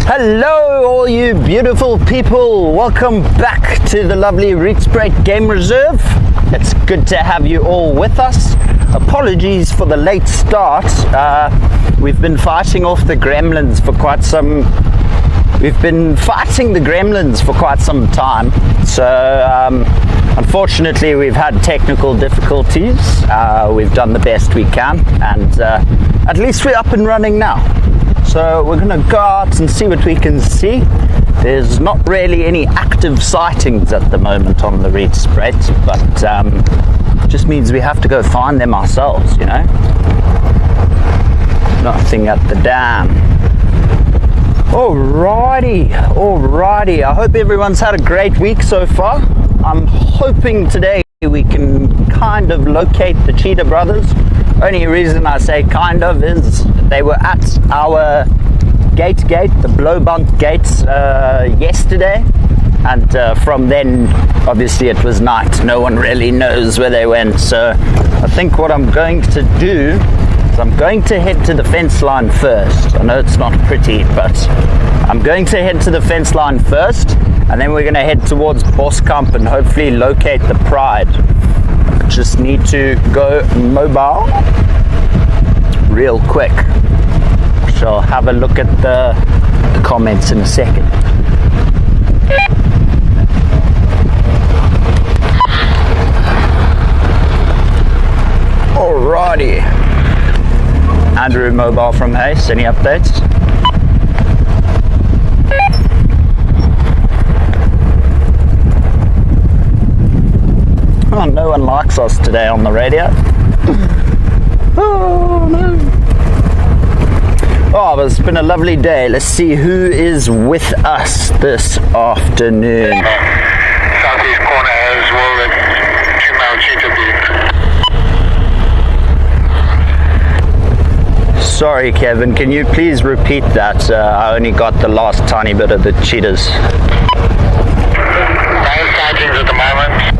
Hello all you beautiful people, welcome back to the lovely Rietspruit Game Reserve. It's good to have you all with us. Apologies for the late start. We've been fighting off the gremlins for quite some time, so unfortunately we've had technical difficulties. We've done the best we can, and at least we're up and running now. So we're going to go out and see what we can see. There's not really any active sightings at the moment on the Rietspruit, but just means we have to go find them ourselves, you know. Nothing at the dam. Alrighty. I hope everyone's had a great week so far. I'm hoping today we can kind of locate the cheetah brothers. Only reason I say kind of is they were at our gate, the Blowbunk gates yesterday, and from then obviously it was night. No one really knows where they went, so I think what I'm going to do is I'm going to head to the fence line first. I know it's not pretty, but I'm going to head to the fence line first, and then we're going to head towards Boskamp and hopefully locate the pride. Just need to go mobile real quick. So I'll have a look at the comments in a second. Alrighty. Andrew mobile from Haste, any updates? Oh, no one likes us today on the radio. Oh no. Oh, it's been a lovely day. Let's see who is with us this afternoon. Southeast corner as well, the 2 male cheetah beat. Sorry Kevin, can you please repeat that? I only got the last tiny bit of the cheetahs. No sightings at the moment.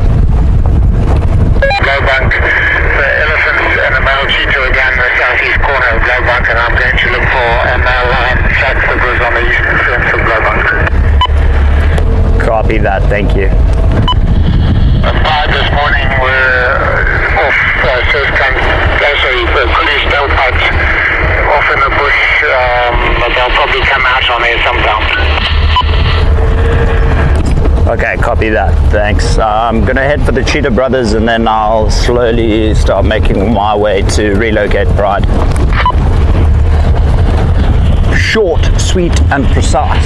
Blowbunk, the elephants and a male cheetah again in the southeast corner of Blowbunk, and I'm going to look for a male lion track that was on the eastern fence of Blowbunk. Copy that, thank you. The pride this morning were off police tailpipe off in the bush, but they'll probably come out on there sometime. Okay, copy that, thanks. I'm gonna head for the cheetah brothers and then I'll slowly start making my way to relocate pride. Short, sweet and precise.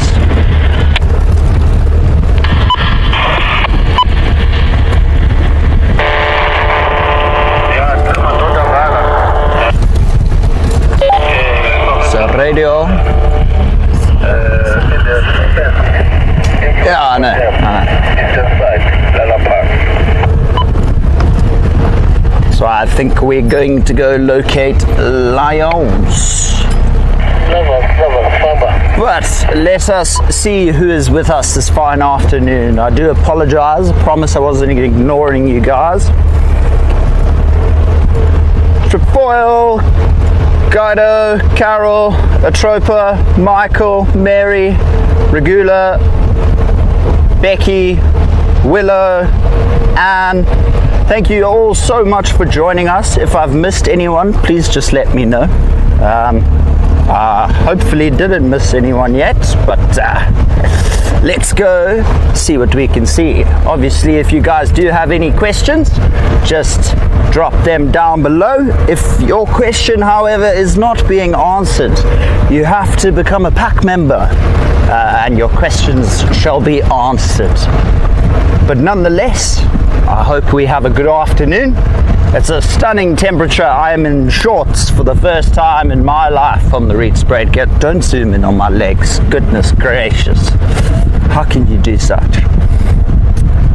So radio. Yeah, I know. So I think we're going to go locate lions. But let us see who is with us this fine afternoon. I do apologize. I promise I wasn't ignoring you guys. Trefoil, Guido, Carol, Atropa, Michael, Mary, Regula, Becky, Willow, Anne. Thank you all so much for joining us. If I've missed anyone, please just let me know. Hopefully didn't miss anyone yet, but let's go see what we can see. Obviously, if you guys do have any questions, just drop them down below. If your question, however, is not being answered, you have to become a pack member, and your questions shall be answered. But nonetheless, I hope we have a good afternoon. It's a stunning temperature. I am in shorts for the first time in my life on the Rietspruit. Don't zoom in on my legs. Goodness gracious. How can you do such?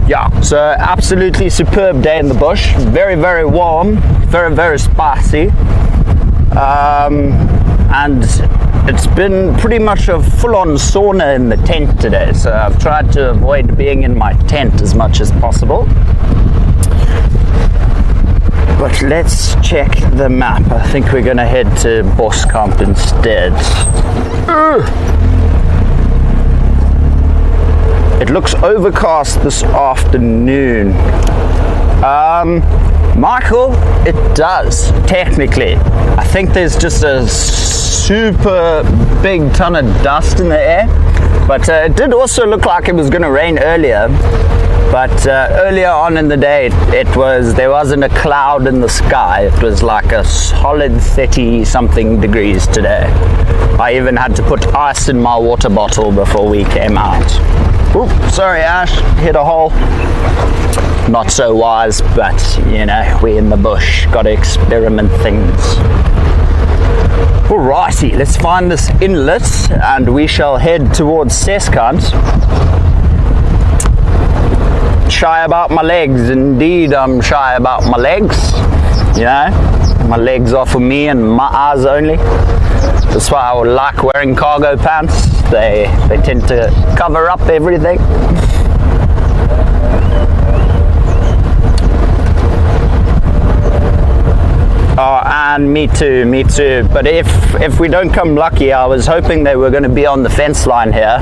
Yeah, so absolutely superb day in the bush. Very, very warm. Very, very spicy. And it's been pretty much a full-on sauna in the tent today. So I've tried to avoid being in my tent as much as possible. But let's check the map. I think we're going to head to Boskamp instead. It looks overcast this afternoon. Michael, it does, technically. I think there's just a super big ton of dust in the air, but it did also look like it was going to rain earlier. But earlier on in the day, there wasn't a cloud in the sky. It was like a solid 30-something degrees today. I even had to put ice in my water bottle before we came out. Oop, sorry Ash, hit a hole. Not so wise, but you know, we're in the bush, gotta experiment things. Alrighty, let's find this inlet and we shall head towards Seskant. Shy about my legs, indeed I'm shy about my legs. You know, my legs are for me and my eyes only. That's why I like wearing cargo pants. They tend to cover up everything. Oh, and me too. But if we don't come lucky, I was hoping they were going to be on the fence line here.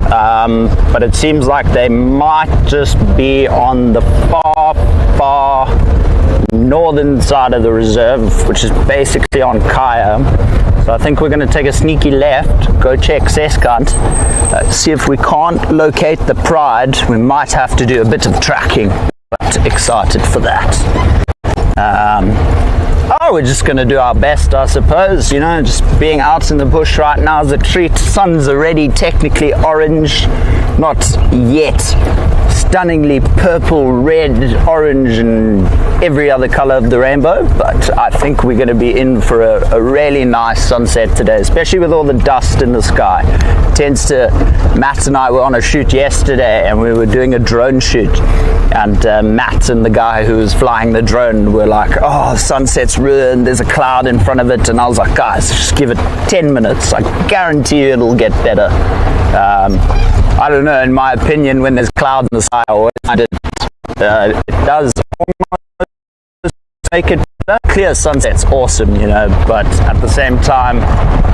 But it seems like they might just be on the far northern side of the reserve, which is basically on Kaya. So I think we're going to take a sneaky left, go check Seskant, see if we can't locate the Pride. We might have to do a bit of tracking, but excited for that. We're just going to do our best, I suppose. You know, just being out in the bush right now is a treat. Sun's already technically orange, not yet stunningly purple, red, orange, and every other color of the rainbow, but I think we're going to be in for a really nice sunset today, especially with all the dust in the sky. Matt and I were on a shoot yesterday and we were doing a drone shoot, and Matt and the guy who was flying the drone were like, oh, sunset's ruined, there's a cloud in front of it, and I was like, guys, just give it 10 minutes, I guarantee you it'll get better. I don't know, in my opinion, when there's cloud in the sky, I always find it does almost make it better. Clear sunset's awesome, you know, but at the same time,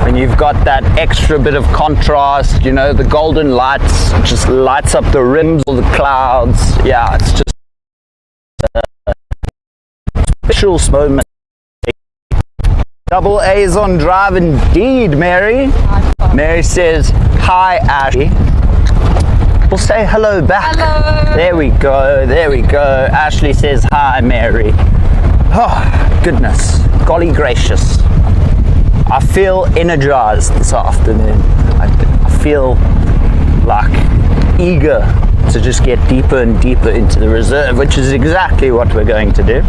when you've got that extra bit of contrast, you know, the golden lights just lights up the rims of the clouds. Yeah, it's just a special moment. Double A's on drive indeed, Mary. Mary says, hi, Ashley. We'll say hello back. Hello. There we go. Ashley says, hi, Mary. Oh, goodness. Golly gracious. I feel energized this afternoon. I feel like eager to just get deeper and deeper into the reserve, which is exactly what we're going to do.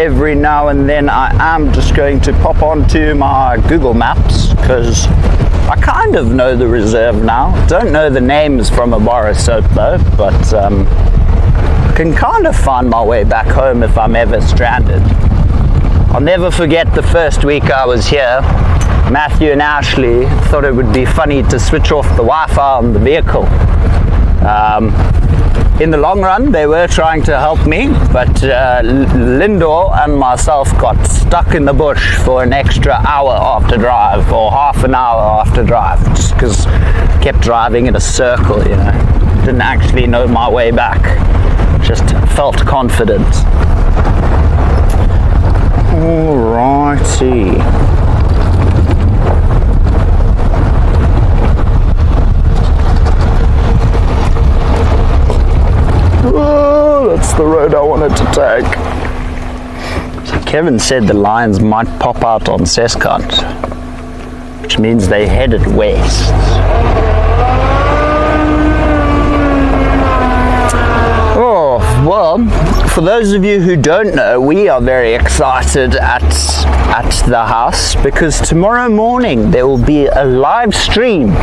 Every now and then I am just going to pop onto my Google Maps, because I kind of know the reserve now. Don't know the names from a bar of soap though, but can kind of find my way back home if I'm ever stranded. I'll never forget the first week I was here. Matthew and Ashley thought it would be funny to switch off the Wi-Fi on the vehicle. In the long run, they were trying to help me, but Lindor and myself got stuck in the bush for an extra hour after drive, or half an hour after drive, just because I kept driving in a circle, you know. Didn't actually know my way back, just felt confident. Alrighty. Oh, that's the road I wanted to take. So Kevin said the lions might pop out on Seskant, which means they headed west. Oh, well, for those of you who don't know, we are very excited at the house, because tomorrow morning there will be a live stream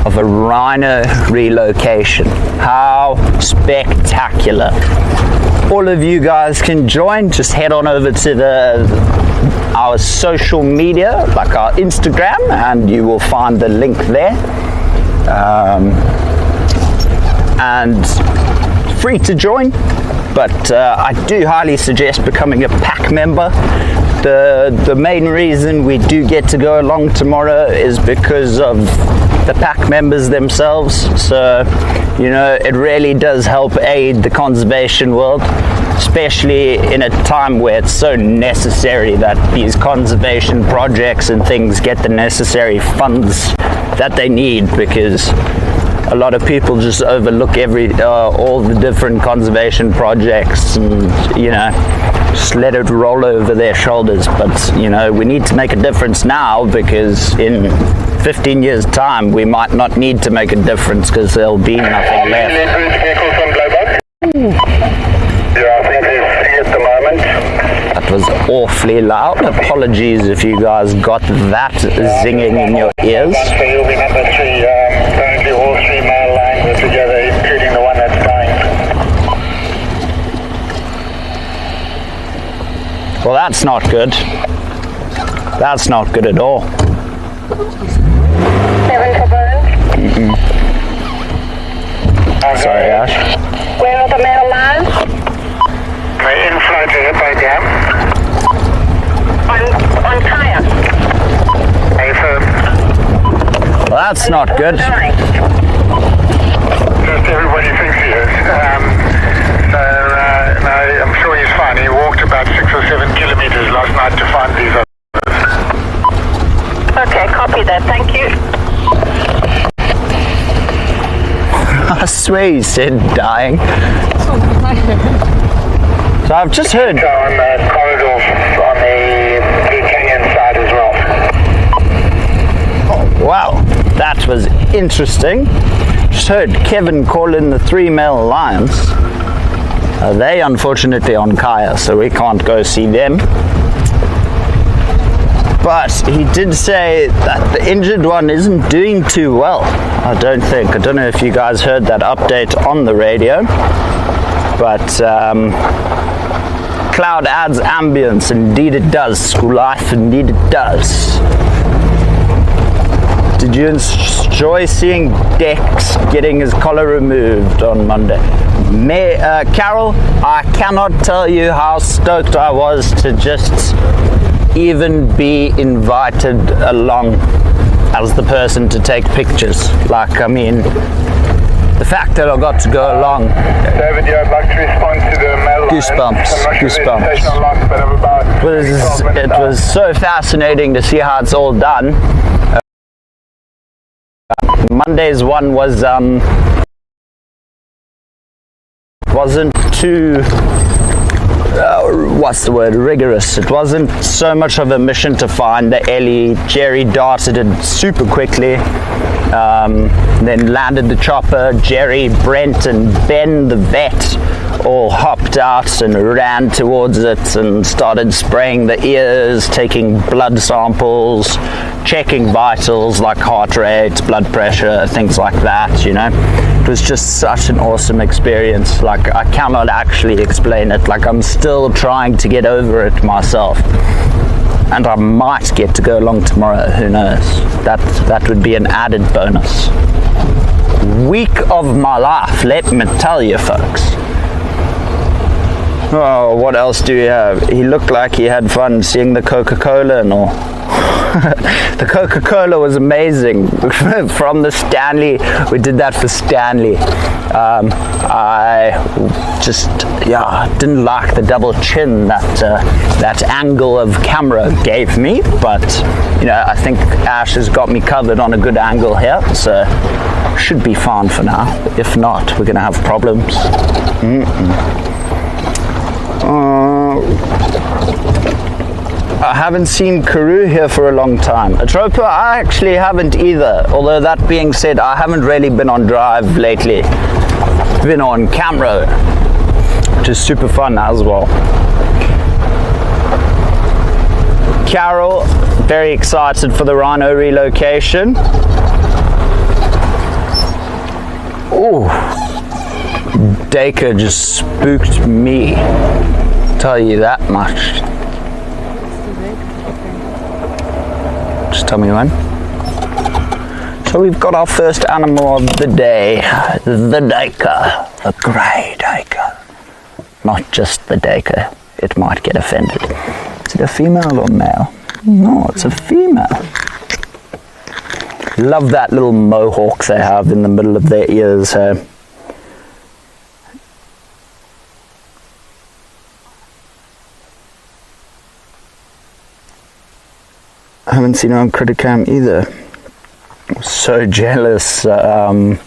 of a rhino relocation. How spectacular. All of you guys can join. Just head on over to our social media, like our Instagram, and you will find the link there. And free to join, but I do highly suggest becoming a pack member. The main reason we do get to go along tomorrow is because of the pack members themselves. So, you know, it really does help aid the conservation world, especially in a time where it's so necessary that these conservation projects and things get the necessary funds that they need, because a lot of people just overlook all the different conservation projects and, you know, just let it roll over their shoulders. But, you know, we need to make a difference now, because in 15 years time we might not need to make a difference because there'll be nothing left. Yeah, I think there's 3 at the moment. That was awfully loud. Apologies if you guys got that zinging in your ears. So you'll be number 3. Currently all 3 male lines are together, including the one that's dying. Well, that's not good. That's not good at all. 7 for Brent. Sorry, Ash. Where are the male lines? In flight here by dam. On Kaya. Well, that's not good. Just everybody thinks he is. No, I'm sure he's fine. He walked about 6 or 7 kilometers last night to find these others. Okay, copy that. Thank you. I swear he said dying. So I've just heard. On the corridor on the Blue Canyon side as well. Oh, wow, that was interesting. Just heard Kevin call in the 3 male lions. They unfortunately on Kaya, so we can't go see them. But he did say that the injured one isn't doing too well. I don't know if you guys heard that update on the radio. But cloud adds ambience. Indeed it does. School life, indeed it does. Did you enjoy seeing Dex getting his collar removed on Monday? Carol, I cannot tell you how stoked I was to just even be invited along as the person to take pictures. Like, I mean, the fact that I got to go along. David, I'd like to respond to the mail goosebumps. It was so fascinating to see how it's all done. Monday's one was wasn't too rigorous. It wasn't so much of a mission to find the Ellie. Jerry darted it super quickly, then landed the chopper. Jerry, Brent and Ben the vet all hopped out and ran towards it and started spraying the ears, taking blood samples, checking vitals like heart rate, blood pressure, things like that, you know. It was just such an awesome experience. Like, I cannot actually explain it. Like, I'm still trying to get over it myself. And I might get to go along tomorrow, who knows. That would be an added bonus. Week of my life, let me tell you folks. Oh, what else do we have? He looked like he had fun seeing the Coca-Cola and all. The Coca-Cola was amazing. From the Stanley, we did that for Stanley. I just, didn't like the double chin that angle of camera gave me, but you know, I think Ash has got me covered on a good angle here, so should be fine for now. If not, we're gonna have problems. I haven't seen Karoo here for a long time. Atropa, I actually haven't either. Although that being said, I haven't really been on drive lately. Been on camera, which is super fun as well. Carol, very excited for the rhino relocation. Ooh, Dacre just spooked me. Tell you that much. Just tell me when. So we've got our first animal of the day, the Dacre, the grey Dacre. Not just the Dacre, it might get offended. Is it a female or male? No, it's a female. Love that little mohawk they have in the middle of their ears. I haven't seen her on Criticam either. So jealous of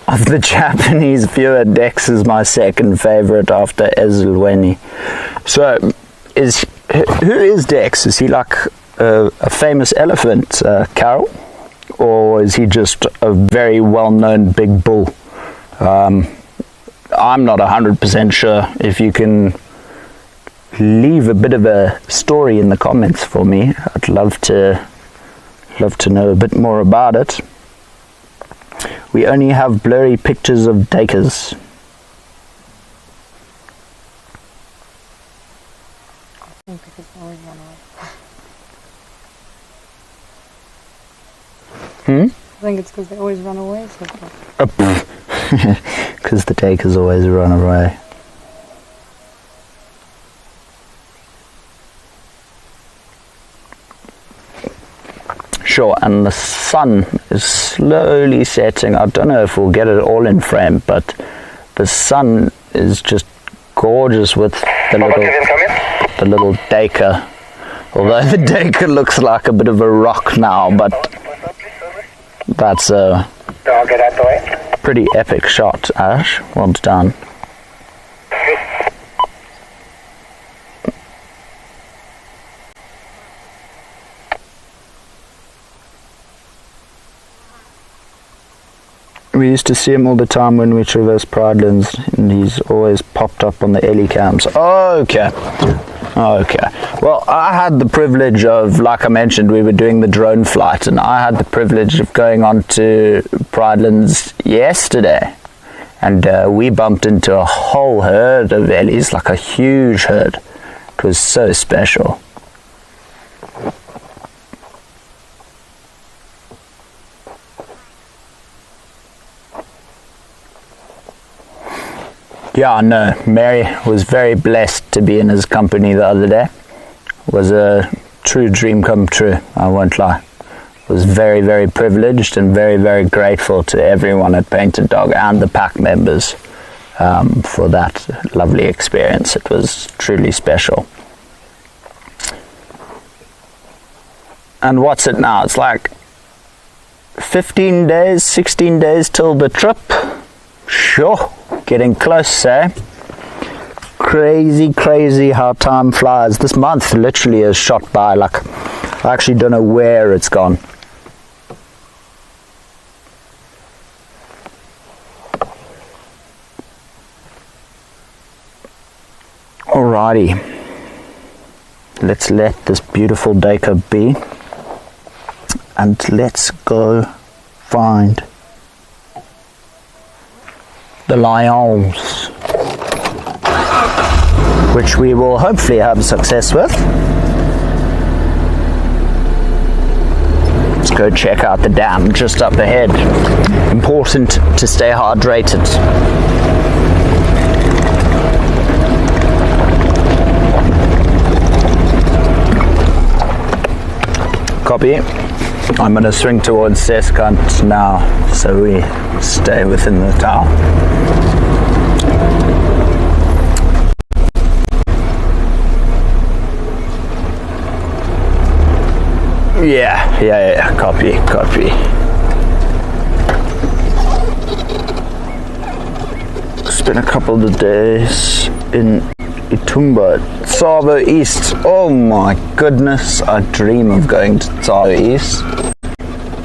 the Japanese viewer. Dex is my second favorite after Ezulweni. So, who is Dex? Is he like a famous elephant, Carol? Or is he just a very well-known big bull? I'm not 100% sure. If you can leave a bit of a story in the comments for me, I'd love to know a bit more about it. We only have blurry pictures of duikers. I think because they always run away. I think it's because they always run away. Because the duikers always run away. Sure, and the sun is slowly setting. I don't know if we'll get it all in frame, but the sun is just gorgeous with the little duiker. Although the duiker looks like a bit of a rock now, but that's a pretty epic shot, Ash. Well done. We used to see him all the time when we traversed Pridelands, and he's always popped up on the Ellie cams. Okay. Well, I had the privilege of, like I mentioned, we were doing the drone flight, and I had the privilege of going on to Pridelands yesterday, and we bumped into a whole herd of Ellies, like a huge herd. It was so special. Yeah, no, Mary was very blessed to be in his company the other day. It was a true dream come true, I won't lie. Was very, very privileged and very, very grateful to everyone at Painted Dog and the pack members for that lovely experience. It was truly special. And what's it now? It's like 15 days, 16 days till the trip. Sure. Getting close, eh? Crazy how time flies. This month literally has shot by. Like, I actually don't know where it's gone. Alrighty. Let's let this beautiful duiker be. And let's go find the lions, which we will hopefully have success with. Let's go check out the dam just up ahead. Important to stay hydrated. Copy. I'm going to swing towards Seskant now, so we stay within the tower. Yeah, copy. Spent a couple of days in Itumba, Tsavo East. Oh my goodness, I dream of going to Tsavo East.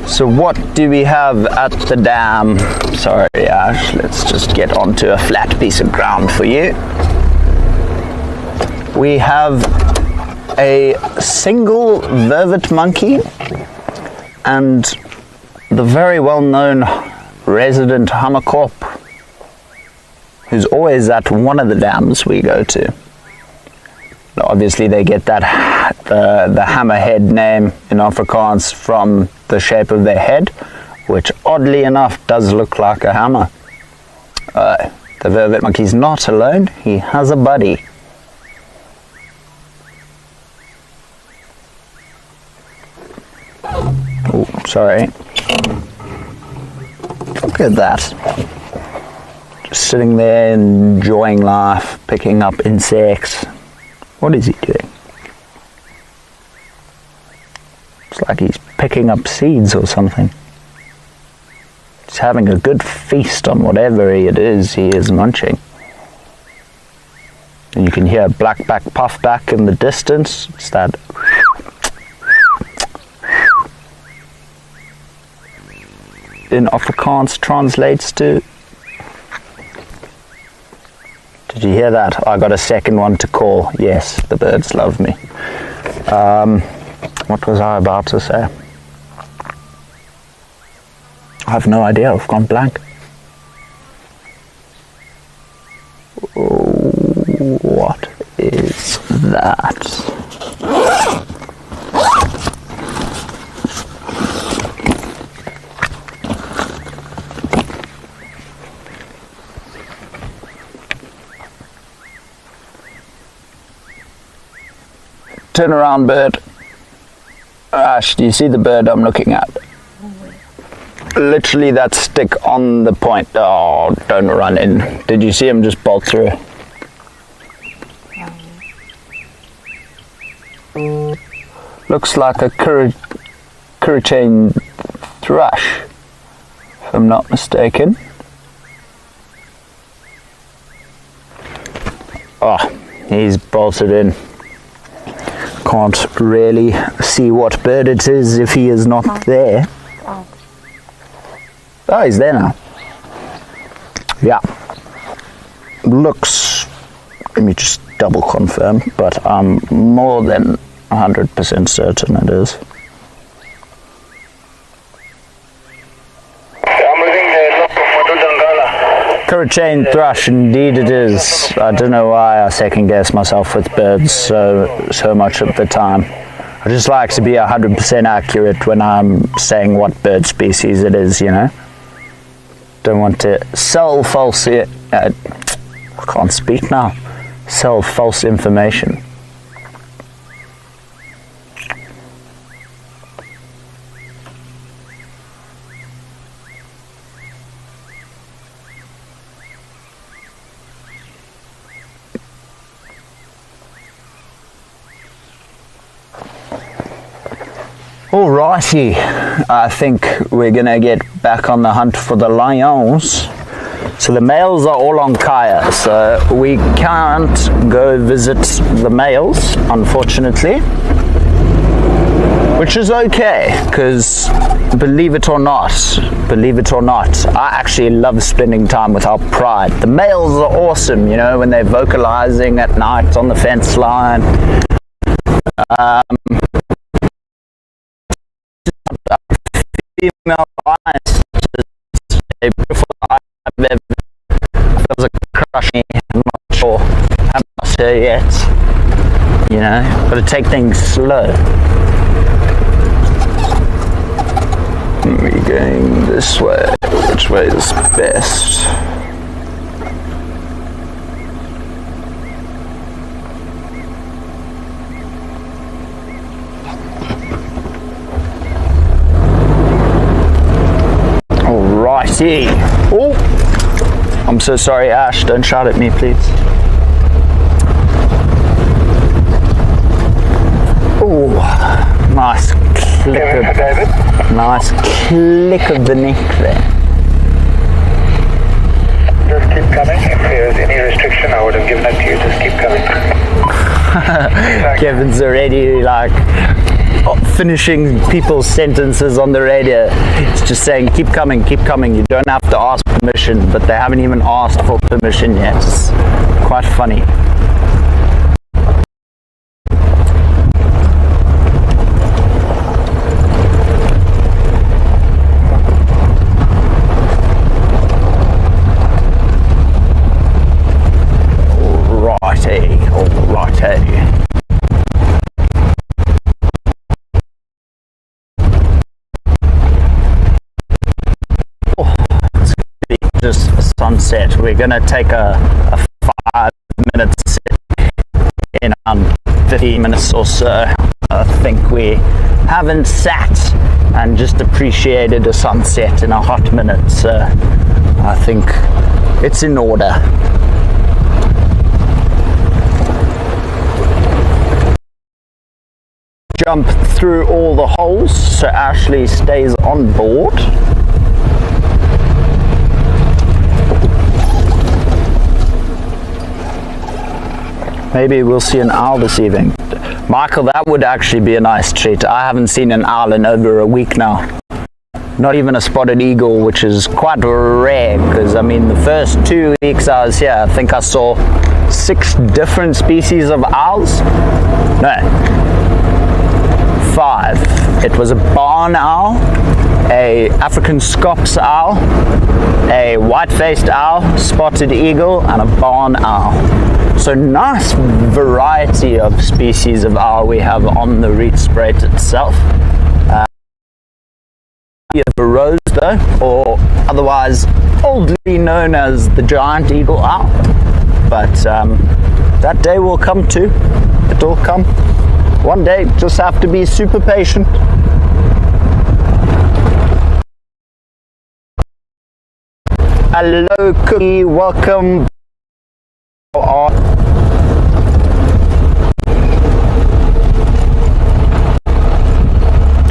So what do we have at the dam? Sorry Ash, let's just get onto a flat piece of ground for you. We have a single vervet monkey and the very well-known resident hammerkop, who's always at one of the dams we go to. Obviously they get that the hammerhead name in Afrikaans from the shape of their head, which oddly enough does look like a hammer. The vervet monkey's not alone, he has a buddy. Sorry. Look at that. Just sitting there enjoying life, picking up insects. What is he doing? It's like he's picking up seeds or something. He's having a good feast on whatever it is he is munching. And you can hear blackback puffback in the distance. It's that. In Afrikaans translates to. Did you hear that? I got a second one to call. Yes, the birds love me. What was I about to say? I have no idea. I've gone blank. What is that? Turn around, bird. Ash, do you see the bird I'm looking at? Literally that stick on the point. Oh, don't run in. Did you see him just bolt through? Looks like a curricane thrush, if I'm not mistaken. Oh, he's bolted in. Can't really see what bird it is if he is not there. Oh, he's there now. Yeah. Looks, let me just double confirm, but I'm more than 100% certain it is. Curricane thrush, indeed it is. I don't know why I second guess myself with birds so much of the time. I just like to be 100% accurate when I'm saying what bird species it is, you know. Don't want to sell false, I can't speak now, sell false information. Alrighty, I think we're gonna get back on the hunt for the lions. So the males are all on Kaya, so we can't go visit the males, unfortunately. Which is okay, because believe it or not, I actually love spending time with our pride. The males are awesome, you know, when they're vocalizing at night on the fence line. Female lions, a beautiful eye I've ever feels like a crush me. I'm not sure, haven't lost her yet. You know, gotta take things slow. We're going this way. Which way is best? Alrighty. Oh, I'm so sorry, Ash. Don't shout at me, please. Oh, nice click of the neck there. Just keep coming. If there's any restriction, I would have given it to you. Just keep coming. Kevin's already like finishing people's sentences on the radio. It's just saying, keep coming, keep coming. You don't have to ask permission, but they haven't even asked for permission yet. It's quite funny. Alrighty. Just sunset. We're gonna take a 5-minute sit in 15 minutes or so. I think we haven't sat and just appreciated a sunset in a hot minute, so I think it's in order. Jump through all the holes so Ashley stays on board. Maybe we'll see an owl this evening. Michael, that would actually be a nice treat. I haven't seen an owl in over a week now. Not even a spotted eagle, which is quite rare, because I mean the first 2 weeks I was here, I think I saw 6 different species of owls. No, 5. It was a barn owl, a African scops owl, a white-faced owl, spotted eagle, and a barn owl. So nice variety of species of owl we have on the Rietspruit itself. Burrows though, or otherwise oldly known as the giant eagle owl. But that day will come too. It'll come one day. Just have to be super patient. Hello Cookie, welcome.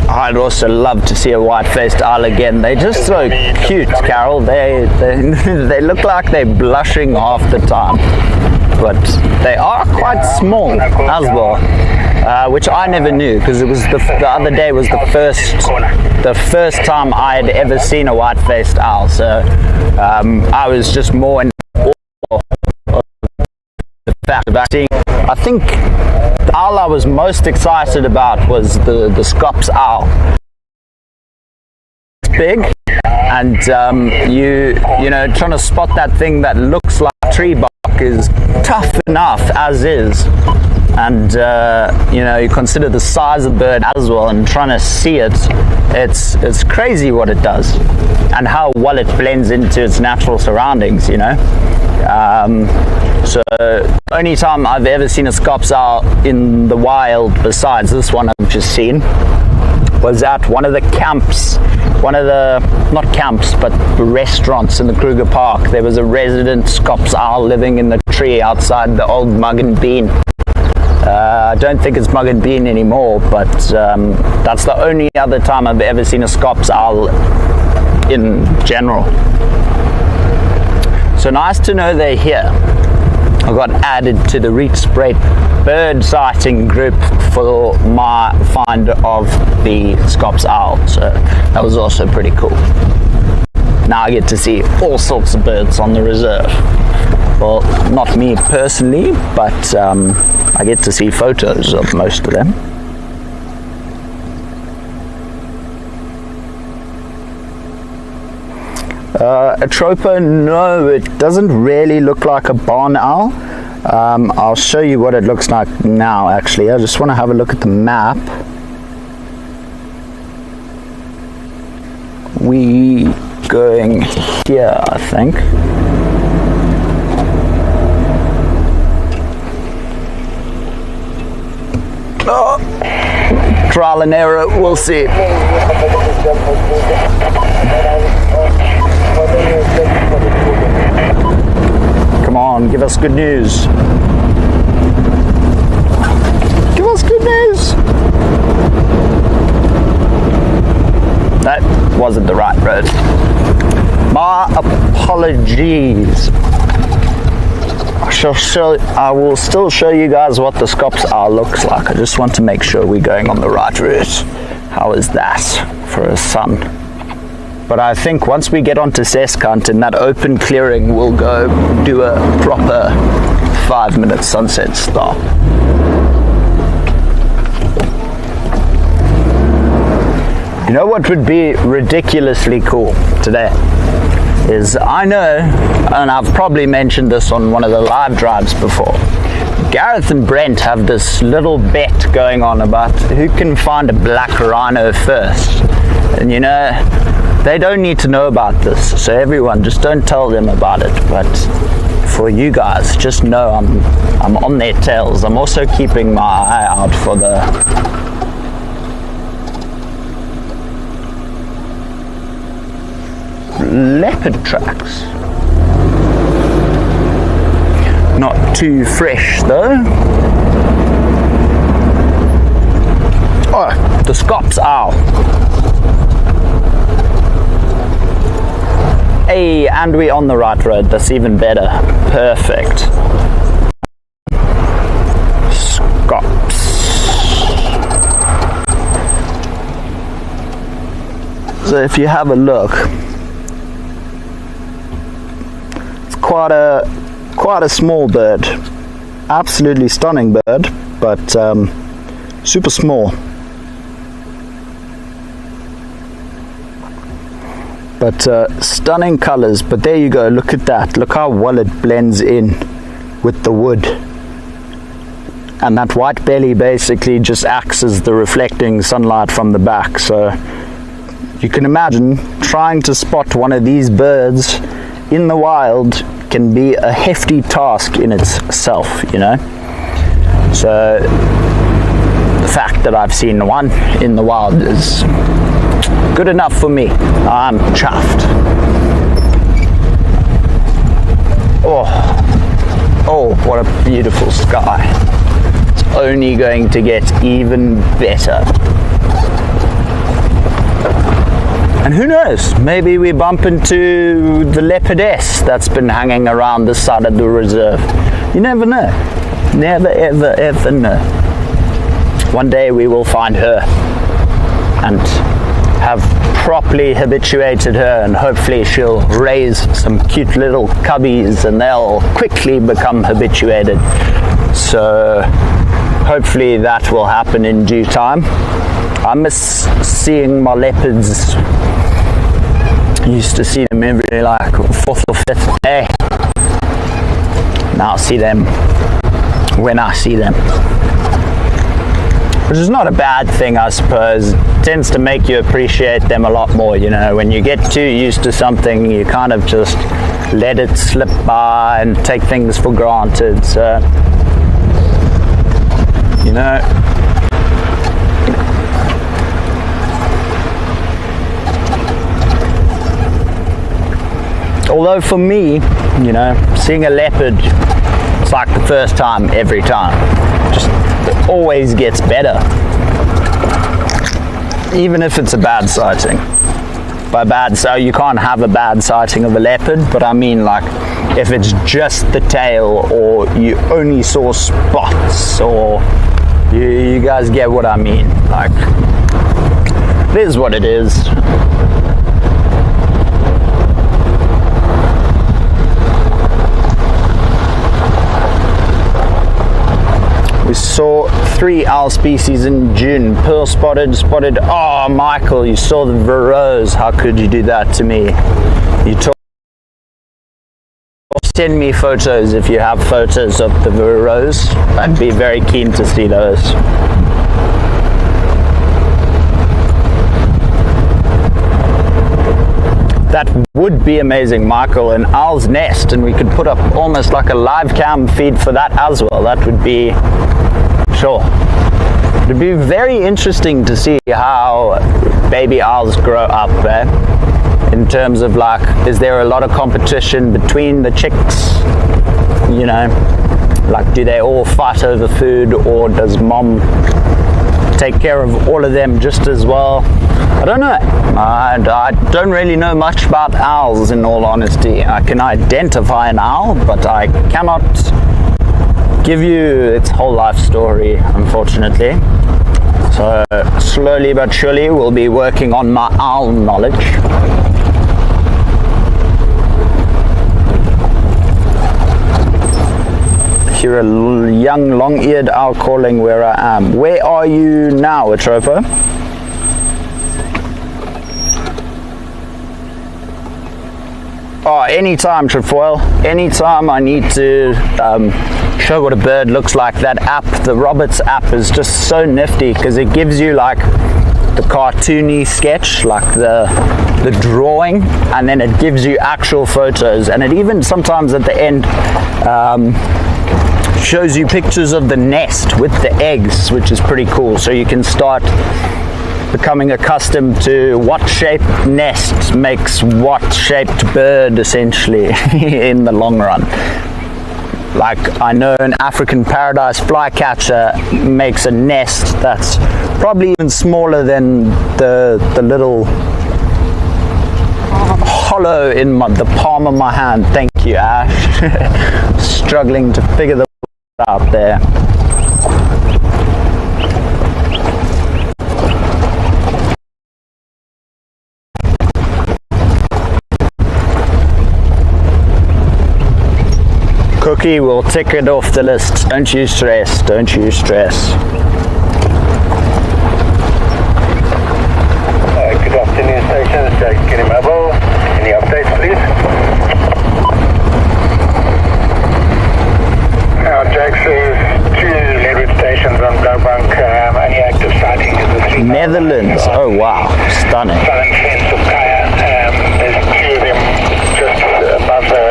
I'd also love to see a white-faced owl again. They're just so cute, Carol. They look like they're blushing half the time, but they are quite small as well, which I never knew, because it was the other day was the first time I had ever seen a white-faced owl. So I was just more in awe of the fact of seeing. I think the owl I was most excited about was the scops owl. It's big, and you know, trying to spot that thing that looks like tree bark is tough enough as is, and you know, you consider the size of the bird as well, and trying to see it, it's crazy what it does and how well it blends into its natural surroundings, you know. So only time I've ever seen a scops owl in the wild, besides this one I've just seen, was at one of the camps, not camps, but restaurants in the Kruger Park. There was a resident scops owl living in the tree outside the old Mug and Bean. I don't think it's Mug and Bean anymore, but that's the only other time I've ever seen a scops owl in general. So nice to know they're here. I got added to the Rietspruit bird sighting group for my find of the scops owl, so that was also pretty cool. Now I get to see all sorts of birds on the reserve. Well, not me personally, but I get to see photos of most of them. A troper, no, it doesn't really look like a barn owl. I'll show you what it looks like now. Actually, I just want to have a look at the map. We going here, I think. Oh, trial and error, we'll see. Come on, give us good news. Give us good news. That wasn't the right road. My apologies. I will still show you guys what the scops owl looks like. I just want to make sure we're going on the right route. How is that for a sun? But I think once we get onto Seskant in that open clearing, we'll go do a proper 5-minute sunset stop. You know what would be ridiculously cool today? Is I know, and I've probably mentioned this on one of the live drives before, Gareth and Brent have this little bet going on about who can find a black rhino first. And you know, they don't need to know about this, so everyone, just don't tell them about it. But for you guys, just know I'm on their tails. I'm also keeping my eye out for the leopard tracks. Not too fresh though. Oh, the Scops owl. Hey, and we're on the right road. That's even better. Perfect. Scops. So if you have a look, it's quite a small bird. Absolutely stunning bird, but super small. But stunning colors. But there you go, look at that. Look how well it blends in with the wood. And that white belly basically just acts as the reflecting sunlight from the back. So you can imagine trying to spot one of these birds in the wild can be a hefty task in itself, you know. So the fact that I've seen one in the wild is good enough for me. I'm chuffed. Oh, what a beautiful sky. It's only going to get even better. And who knows, maybe we bump into the leopardess that's been hanging around this side of the reserve. You never know. Never, ever, ever know. One day we will find her and have properly habituated her, and hopefully she'll raise some cute little cubbies and they'll quickly become habituated. So hopefully that will happen in due time. I miss seeing my leopards. I used to see them every like 4th or 5th day. Now I see them when I see them, which is not a bad thing, I suppose. It tends to make you appreciate them a lot more, you know. When you get too used to something, you kind of just let it slip by and take things for granted. So, you know, although for me, you know, seeing a leopard, it's like the first time every time. Just it always gets better, even if it's a bad sighting. By bad, so you can't have a bad sighting of a leopard, but I mean like if it's just the tail, or you only saw spots, or you guys get what I mean. Like, it is what it is. We saw 3 owl species in June. Pearl spotted. Oh, Michael, you saw the Verreaus. How could you do that to me? Send me photos if you have photos of the Verreaus. I'd be very keen to see those. That would be amazing, Michael, an owl's nest, and we could put up almost like a live cam feed for that as well. That would be, sure. It'd be very interesting to see how baby owls grow up, in terms of like, is there a lot of competition between the chicks, you know, like do they all fight over food, or does mom take care of all of them just as well? I don't know. I don't really know much about owls, in all honesty. I can identify an owl, but I cannot give you its whole life story, unfortunately. So slowly but surely we'll be working on my owl knowledge. Hear a young long-eared owl calling where I am. Where are you now, Atropo? Oh, anytime, Trefoil. Anytime I need to show what a bird looks like. That app, the Roberts app, is just so nifty because it gives you like the cartoony sketch, like the drawing, and then it gives you actual photos, and it even sometimes at the end shows you pictures of the nest with the eggs, which is pretty cool. So you can start becoming accustomed to what shaped nest makes what shaped bird, essentially, in the long run. Like, I know an African paradise flycatcher makes a nest that's probably even smaller than the little hollow in the palm of my hand. Thank you, Ash. Struggling to figure the out there. Cookie will tick it off the list. Don't you stress, don't you stress. Good afternoon, station. Jack Kenny Mobile. Any updates, please? Jack says 2 leopard stations on Blauwbank. Only active sighting is the 3 Netherlands. Oh wow, stunning. southern fence of Kaya. There's 2 of them just above the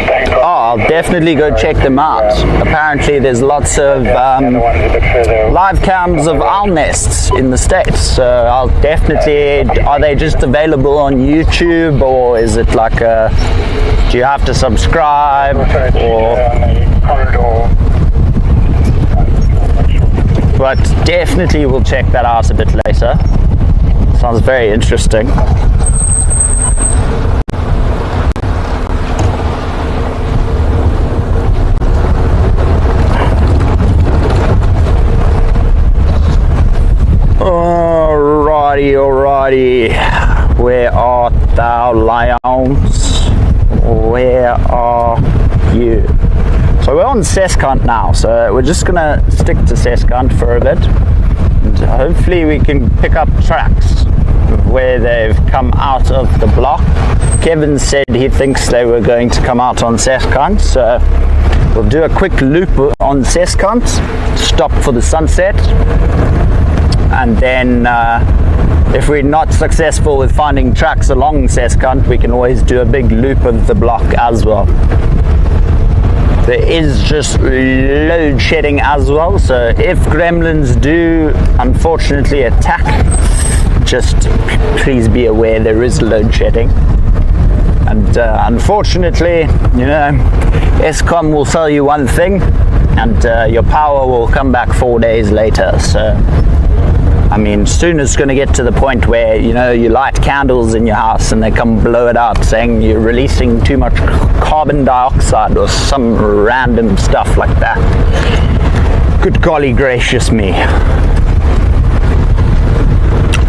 bank. Oh, I'll definitely go check them out. Apparently there's lots of The other one's a bit further. live cams of owl nests in the States, so I'll definitely, are they just available on YouTube, or is it like a, do you have to subscribe, or, Corridor. but definitely we'll check that out a bit later. Sounds very interesting. Alrighty, where art thou, lions? Where are you? So we're on SAST now, so we're just gonna stick to SAST for a bit, and hopefully we can pick up tracks where they've come out of the block. Kevin said he thinks they were going to come out on SAST, so we'll do a quick loop on SAST, stop for the sunset, and then if we're not successful with finding tracks along SAST, we can always do a big loop of the block as well. There is just load shedding as well, so if gremlins do unfortunately attack, just please be aware there is load shedding. And unfortunately, you know, Eskom will sell you one thing and your power will come back 4 days later. So I mean, soon it's going to get to the point where, you know, you light candles in your house and they come blow it out saying you're releasing too much carbon dioxide or some random stuff like that. Good golly gracious me.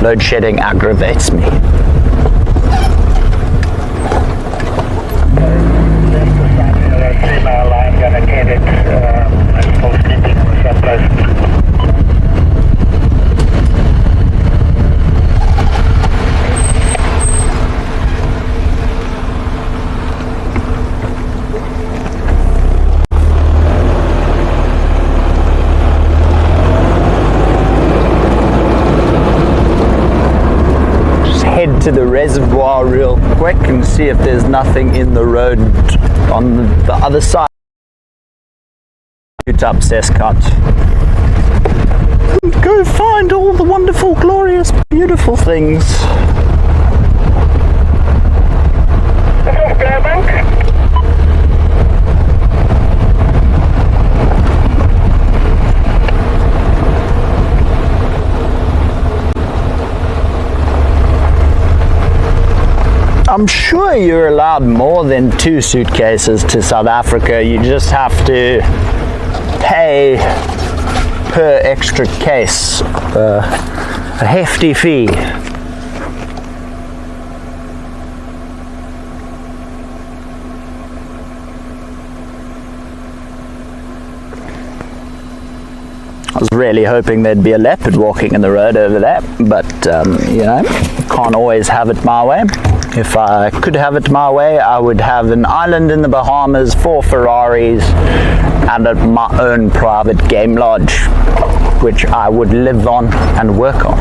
Load shedding aggravates me. Head to the reservoir real quick and see if there's nothing in the road on the other side. Shoot up SAST. Go find all the wonderful, glorious, beautiful things. I'm sure you're allowed more than 2 suitcases to South Africa. You just have to pay per extra case a hefty fee. I was really hoping there'd be a leopard walking in the road over there, but you know, can't always have it my way. If I could have it my way, I would have an island in the Bahamas, 4 Ferraris, and my own private game lodge, which I would live on and work on.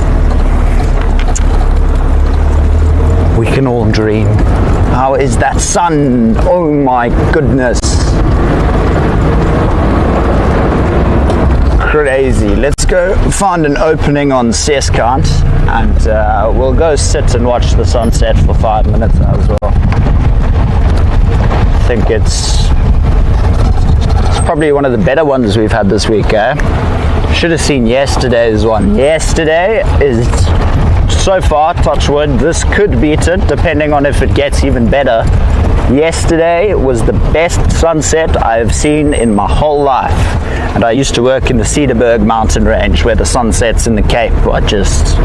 We can all dream. How is that sun? Oh my goodness. Crazy. Let's go find an opening on Seskant, and we'll go sit and watch the sunset for 5 minutes as well. I think it's probably one of the better ones we've had this week, eh? Should have seen yesterday's one. Yesterday is, so far, touch wood, this could beat it depending on if it gets even better. Yesterday was the best sunset I've seen in my whole life, and I used to work in the Cedarburg mountain range where the sunsets in the Cape are just,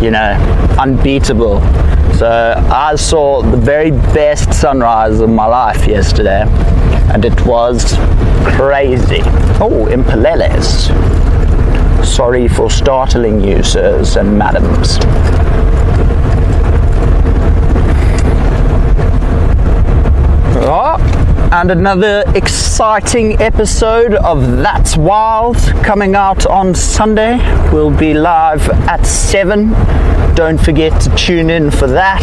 you know, unbeatable. So I saw the very best sunrise of my life yesterday, and it was crazy. Oh, impaleles. Sorry for startling you, sirs and madams. Oh, and another exciting episode of That's Wild coming out on Sunday. We'll be live at 7. Don't forget to tune in for that.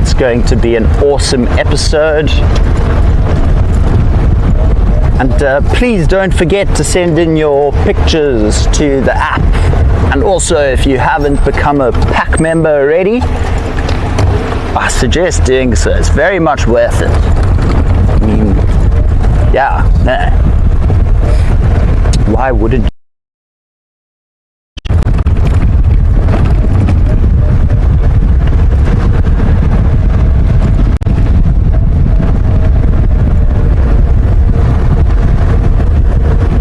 It's going to be an awesome episode. And please don't forget to send in your pictures to the app. And also, if you haven't become a pack member already, I suggest doing so. It's very much worth it. I mean, yeah, nah. Why wouldn't you?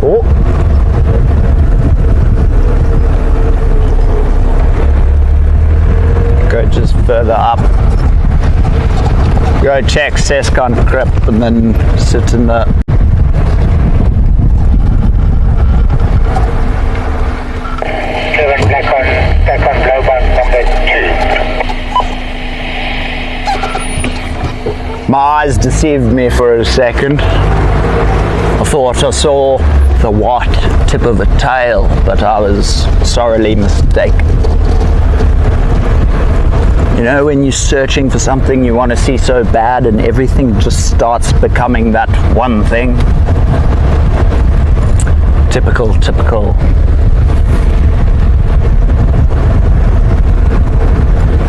Oh. Go just further up. Go check Seskant Crypt and then sit in the... Back on number 2. My eyes deceived me for a second. I thought I saw the white tip of a tail, but I was sorely mistaken. You know, when you're searching for something you want to see so bad and everything just starts becoming that one thing. Typical.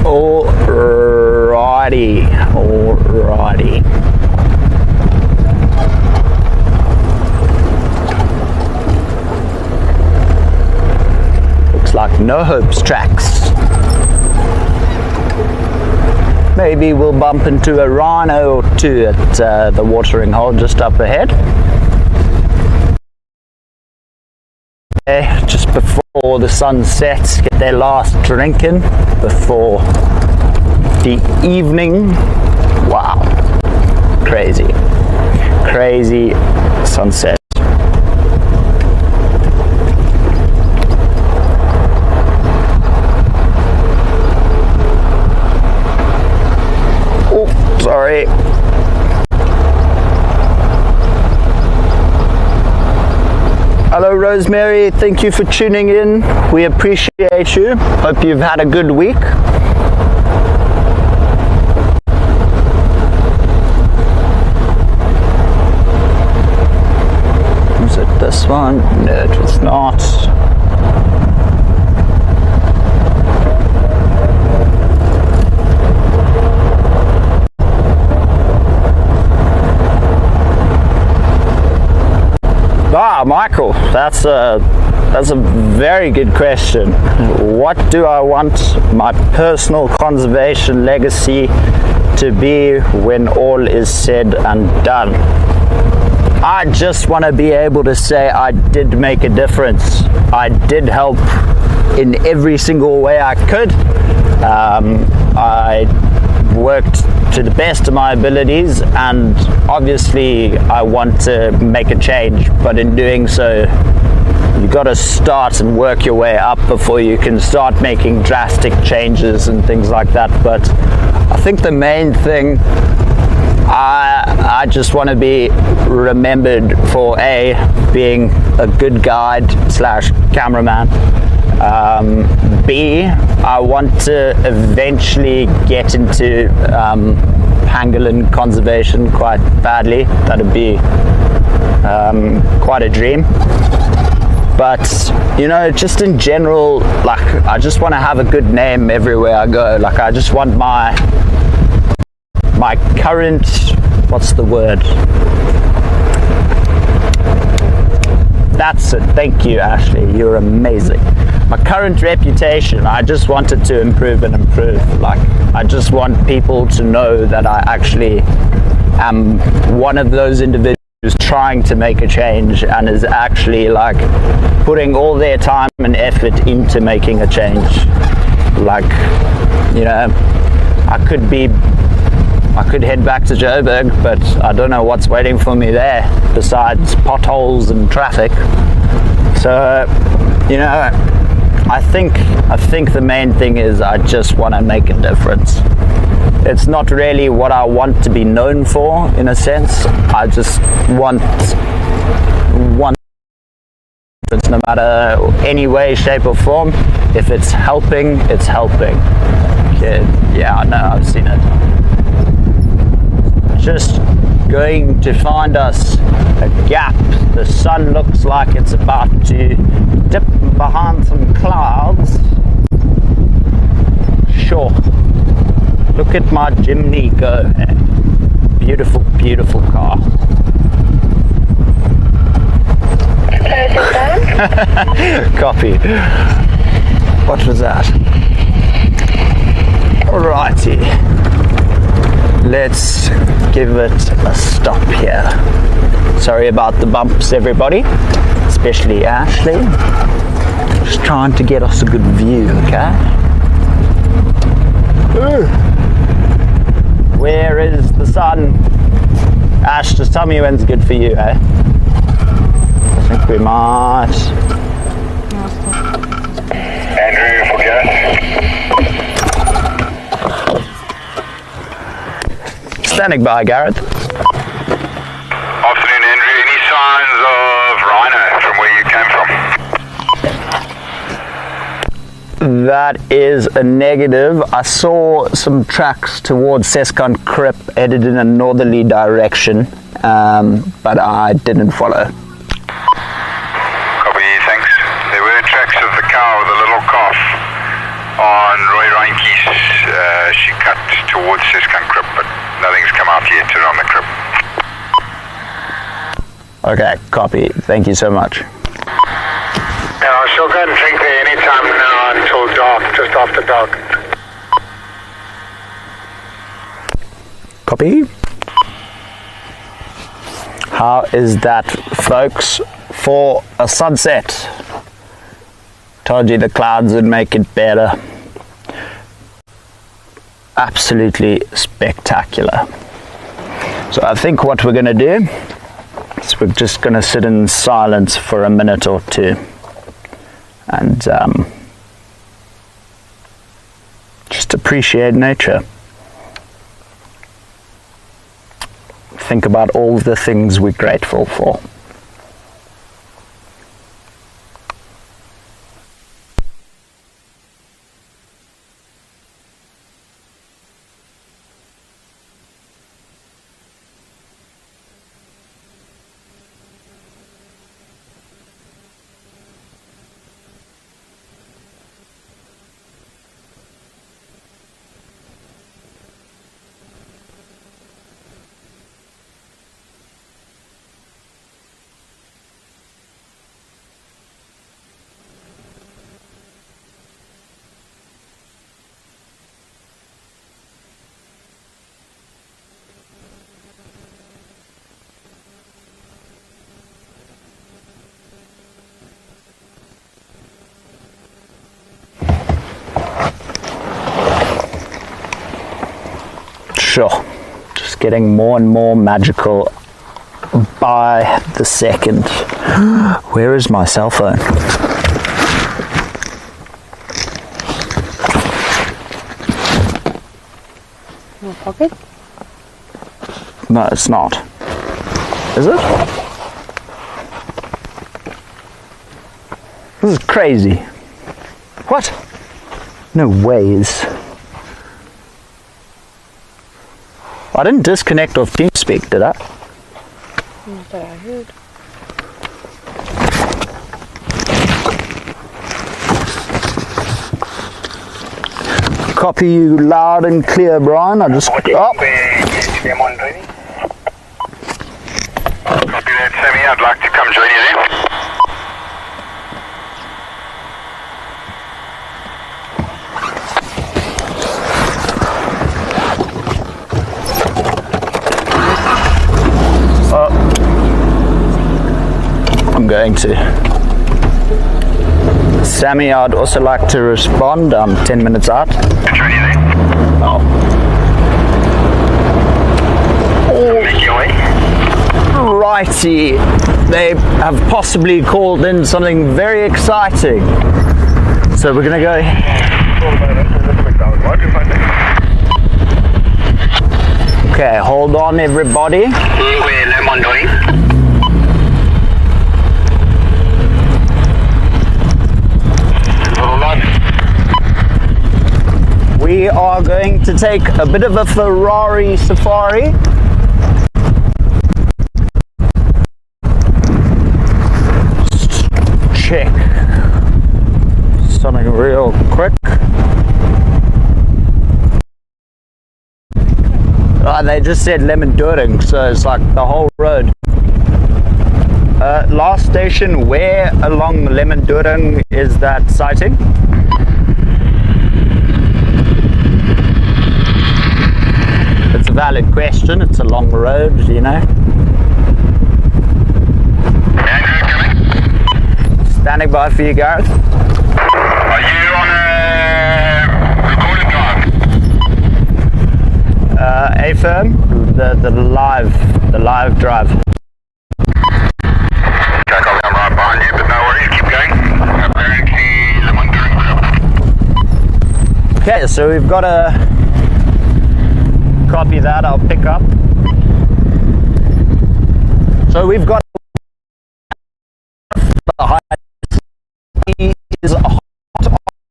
Alrighty. Looks like No Hope's tracks. Maybe we'll bump into a rhino or two at the watering hole just up ahead. Just before the sun sets, get their last drink in before the evening. Wow, crazy sunset. Oh, sorry. Hello Rosemary, thank you for tuning in. We appreciate you. Hope you've had a good week. Was it this one? No, it was not. Michael, that's a very good question. What do I want my personal conservation legacy to be when all is said and done? I just want to be able to say I did make a difference. I did help in every single way I could. I worked to the best of my abilities, and obviously I want to make a change, but in doing so you got to start and work your way up before you can start making drastic changes and things like that. But I think the main thing, I just want to be remembered for being a good guide slash cameraman. B, I want to eventually get into pangolin conservation quite badly. That'd be quite a dream. but you know, just in general, like I just want to have a good name everywhere I go. Like I just want my current, what's the word? That's it. Thank you, Ashley. You're amazing. My current reputation, I just want it to improve and improve. Like, I just want people to know that I actually am one of those individuals who's trying to make a change and is actually like putting all their time and effort into making a change. Like, you know, I could head back to Joburg, but I don't know what's waiting for me there besides potholes and traffic. So, you know, I think the main thing is I just want to make a difference. It's not really what I want to be known for, in a sense. I just want difference, no matter any way, shape or form. If it's helping, it's helping. Okay, yeah, I know, I've seen it. Just going to find us a gap. The sun looks like it's about to dip behind some clouds. Sure. Look at my Jimny go. Beautiful, beautiful car. Copy. What was that? Alrighty. Let's give it a stop here. Sorry about the bumps, everybody, especially Ashley. Just trying to get us a good view, okay? Ooh. Where is the sun? Ash, just tell me when's good for you, eh? I think we might. Andrew for Gareth. Standing by, Gareth. Afternoon, Andrew. Any signs of rhino from where you came from? That is a negative. I saw some tracks towards Seskan Krip headed in a northerly direction, but I didn't follow. Copy, thanks. There were tracks of the cow with a little calf on Roy Reinke's. She cut towards Seskan Krip, but nothing's come out yet around the crib. Okay, copy. Thank you so much. Yeah, she'll go and drink there anytime now until dark, just after dark. Copy. How is that, folks, for a sunset? Told you the clouds would make it better. Absolutely spectacular. So I think what we're going to do is we're just going to sit in silence for a minute or two and just appreciate nature. Think about all the things we're grateful for. Sure, just getting more and more magical by the second. Where is my cell phone? In your pocket? No, it's not. Is it? This is crazy. What? No ways. I didn't disconnect off TeamSpeak, did I? Not that I heard. Copy you loud and clear, Brian. I just... Oh. Copy that, Sammy. I'd like to come join you then. I'm going to. Sammy, I'd also like to respond. I'm 10 minutes out. Oh. Make your way. Righty. They have possibly called in something very exciting. So we're going to go. Okay, hold on everybody. We are going to take a bit of a Ferrari safari. Check something real quick. They just said Lemondoring, so it's like the whole road. Last station, where along Lemondoring is that sighting? It's a valid question. It's a long road, you know. Andrew, coming. Standing by for you, Gareth. Are you on a recorded drive? A-firm, the live drive. Okay, copy. I'm right behind you, but no worries. Keep going. Apparently, Lemondoring. Okay, so we've got a copy that. I'll pick up. So we've got is hot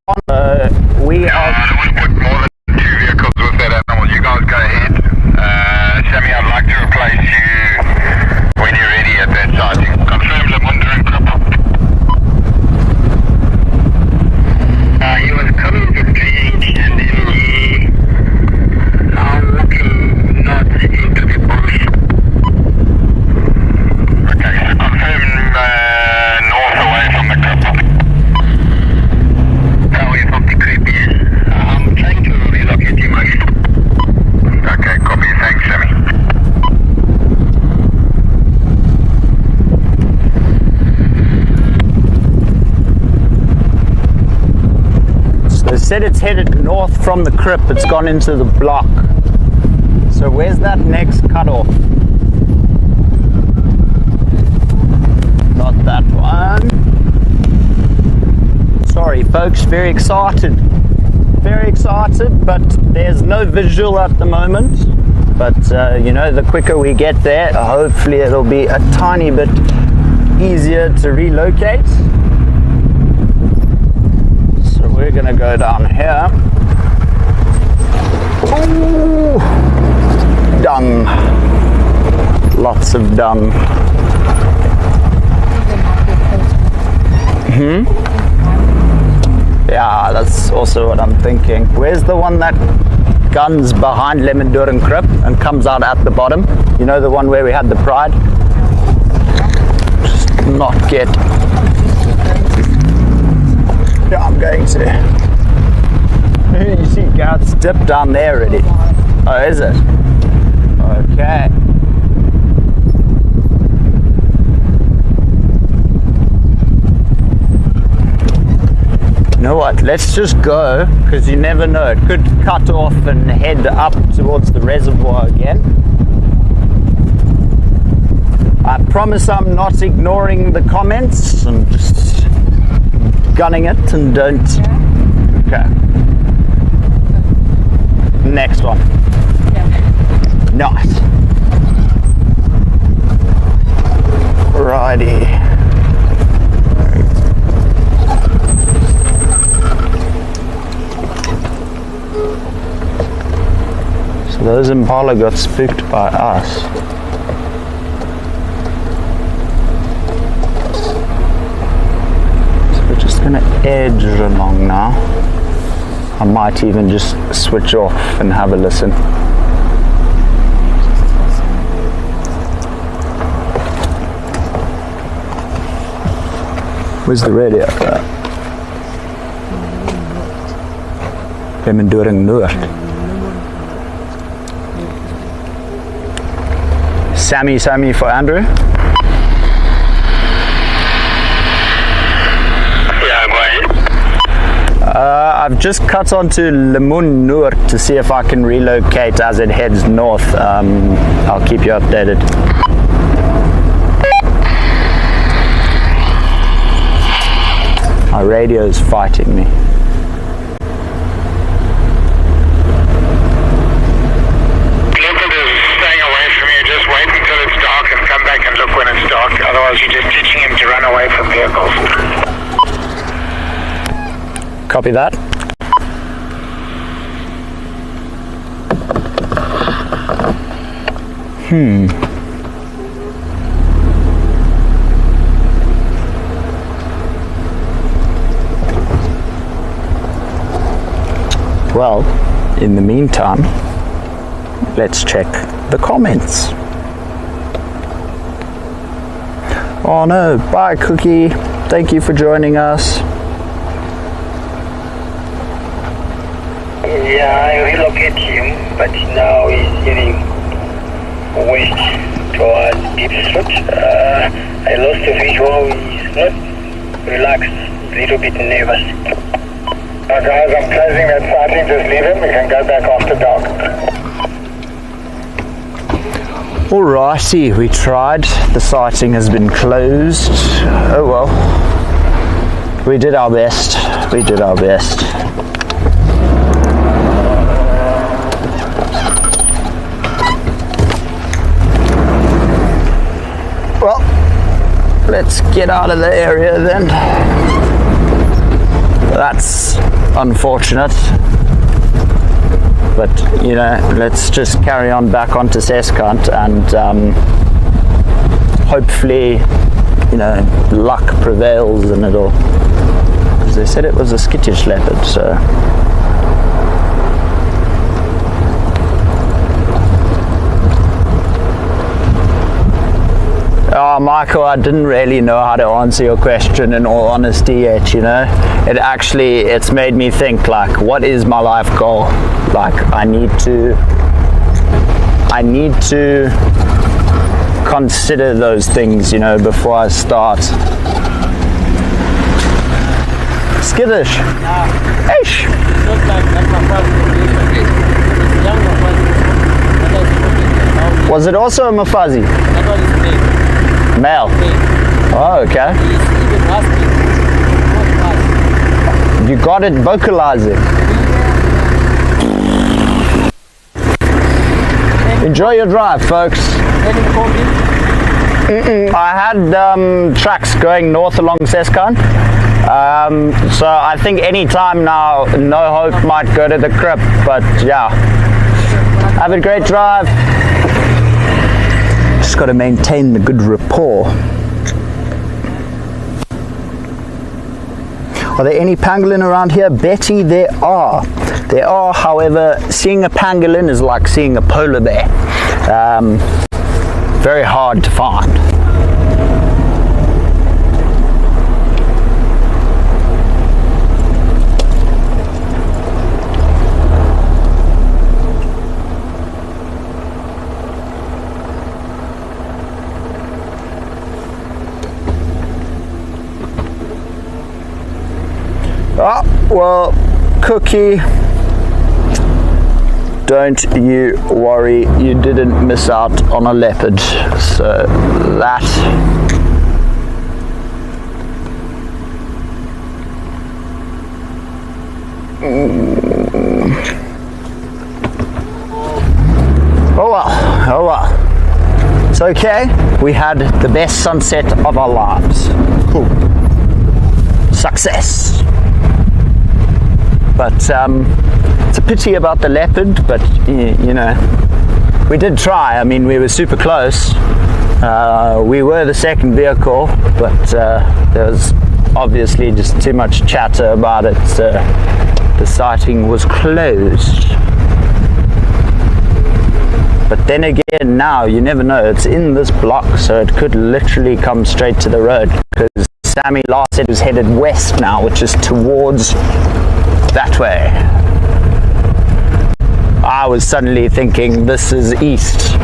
on. We are. I don't want to put more than 2 vehicles with that animal. You guys go ahead. Sammy, I'd like to replace you when you're ready at that sighting. Confirm Lemondoring group. He was coming to change and then he now walking north into the bush. Okay, confirm north away from the group. Away from the group, yes. I'm trying to relocate him again. Okay, copy. Thanks, Sammy. So they said it's headed north from the crib. It's gone into the block. So where's that next cutoff? Not that one. Sorry, folks. Very excited. Very excited, but there's no visual at the moment. But you know, the quicker we get there, hopefully it'll be a tiny bit easier to relocate. So we're gonna go down here. Ooh, dung. Lots of dung. Yeah, that's also what I'm thinking. Where's the one that guns behind Lemondoring Crib and comes out at the bottom? You know, the one where we had the pride? Just not get. Yeah, I'm going to. You see Gareth's dip down there already. Oh, is it? Okay. You know what, let's just go, because you never know, it could cut off and head up towards the reservoir again. I promise I'm not ignoring the comments, I'm just gunning it and don't. Okay. Next one. Nice. Righty. So those impala got spooked by us. So we're just gonna edge along now. I might even just switch off and have a listen. Where's the radio? Lemmendoring Noord. Sammy for Andrew. Yeah, go ahead. I've just cut onto Lemon Noord to see if I can relocate as it heads north. I'll keep you updated. My radio is fighting me. Leopard is staying away from you. Just wait until it's dark and come back and look when it's dark. Otherwise, you're just teaching him to run away from vehicles. Copy that. Well, in the meantime, let's check the comments. Oh no, bye Cookie. Thank you for joining us. Yeah, I relocated him, but now he's heading west towards Rietspruit. I lost the visual. He's not relaxed, a little bit nervous. Guys, I'm closing that sighting. Just leave him. We can go back after dark. Alrighty, we tried. The sighting has been closed. Oh well. We did our best. We did our best. Well, let's get out of the area then. That's unfortunate, but you know, let's just carry on back onto SAST and hopefully, you know, luck prevails and it'll, because they said it was a skittish leopard, so oh, Michael, I didn't really know how to answer your question in all honesty yet, you know. It's made me think, like, what is my life goal? Like, I need to consider those things, you know, before I start. Skittish. Ish. Was it also a Mafazi? Male. Oh, okay. You got it vocalizing. Enjoy your drive, folks. I had tracks going north along Seskan. So I think any time now, No Hope might go to the crypt, but yeah. Have a great drive. Just got to maintain the good rapport. Are there any pangolin around here? Betty, there are. There are, however, seeing a pangolin is like seeing a polar bear. Very hard to find. Oh, well, Cookie, don't you worry, you didn't miss out on a leopard, so that oh well, it's okay. We had the best sunset of our lives. Cool. Success. But it's a pity about the leopard, but you know, we did try. I mean, we were super close. We were the second vehicle, but there was obviously just too much chatter about it, so the sighting was closed. But then again, now you never know. It's in this block, so it could literally come straight to the road, because Sammy last said it was headed west now, which is towards that way. I was suddenly thinking this is east,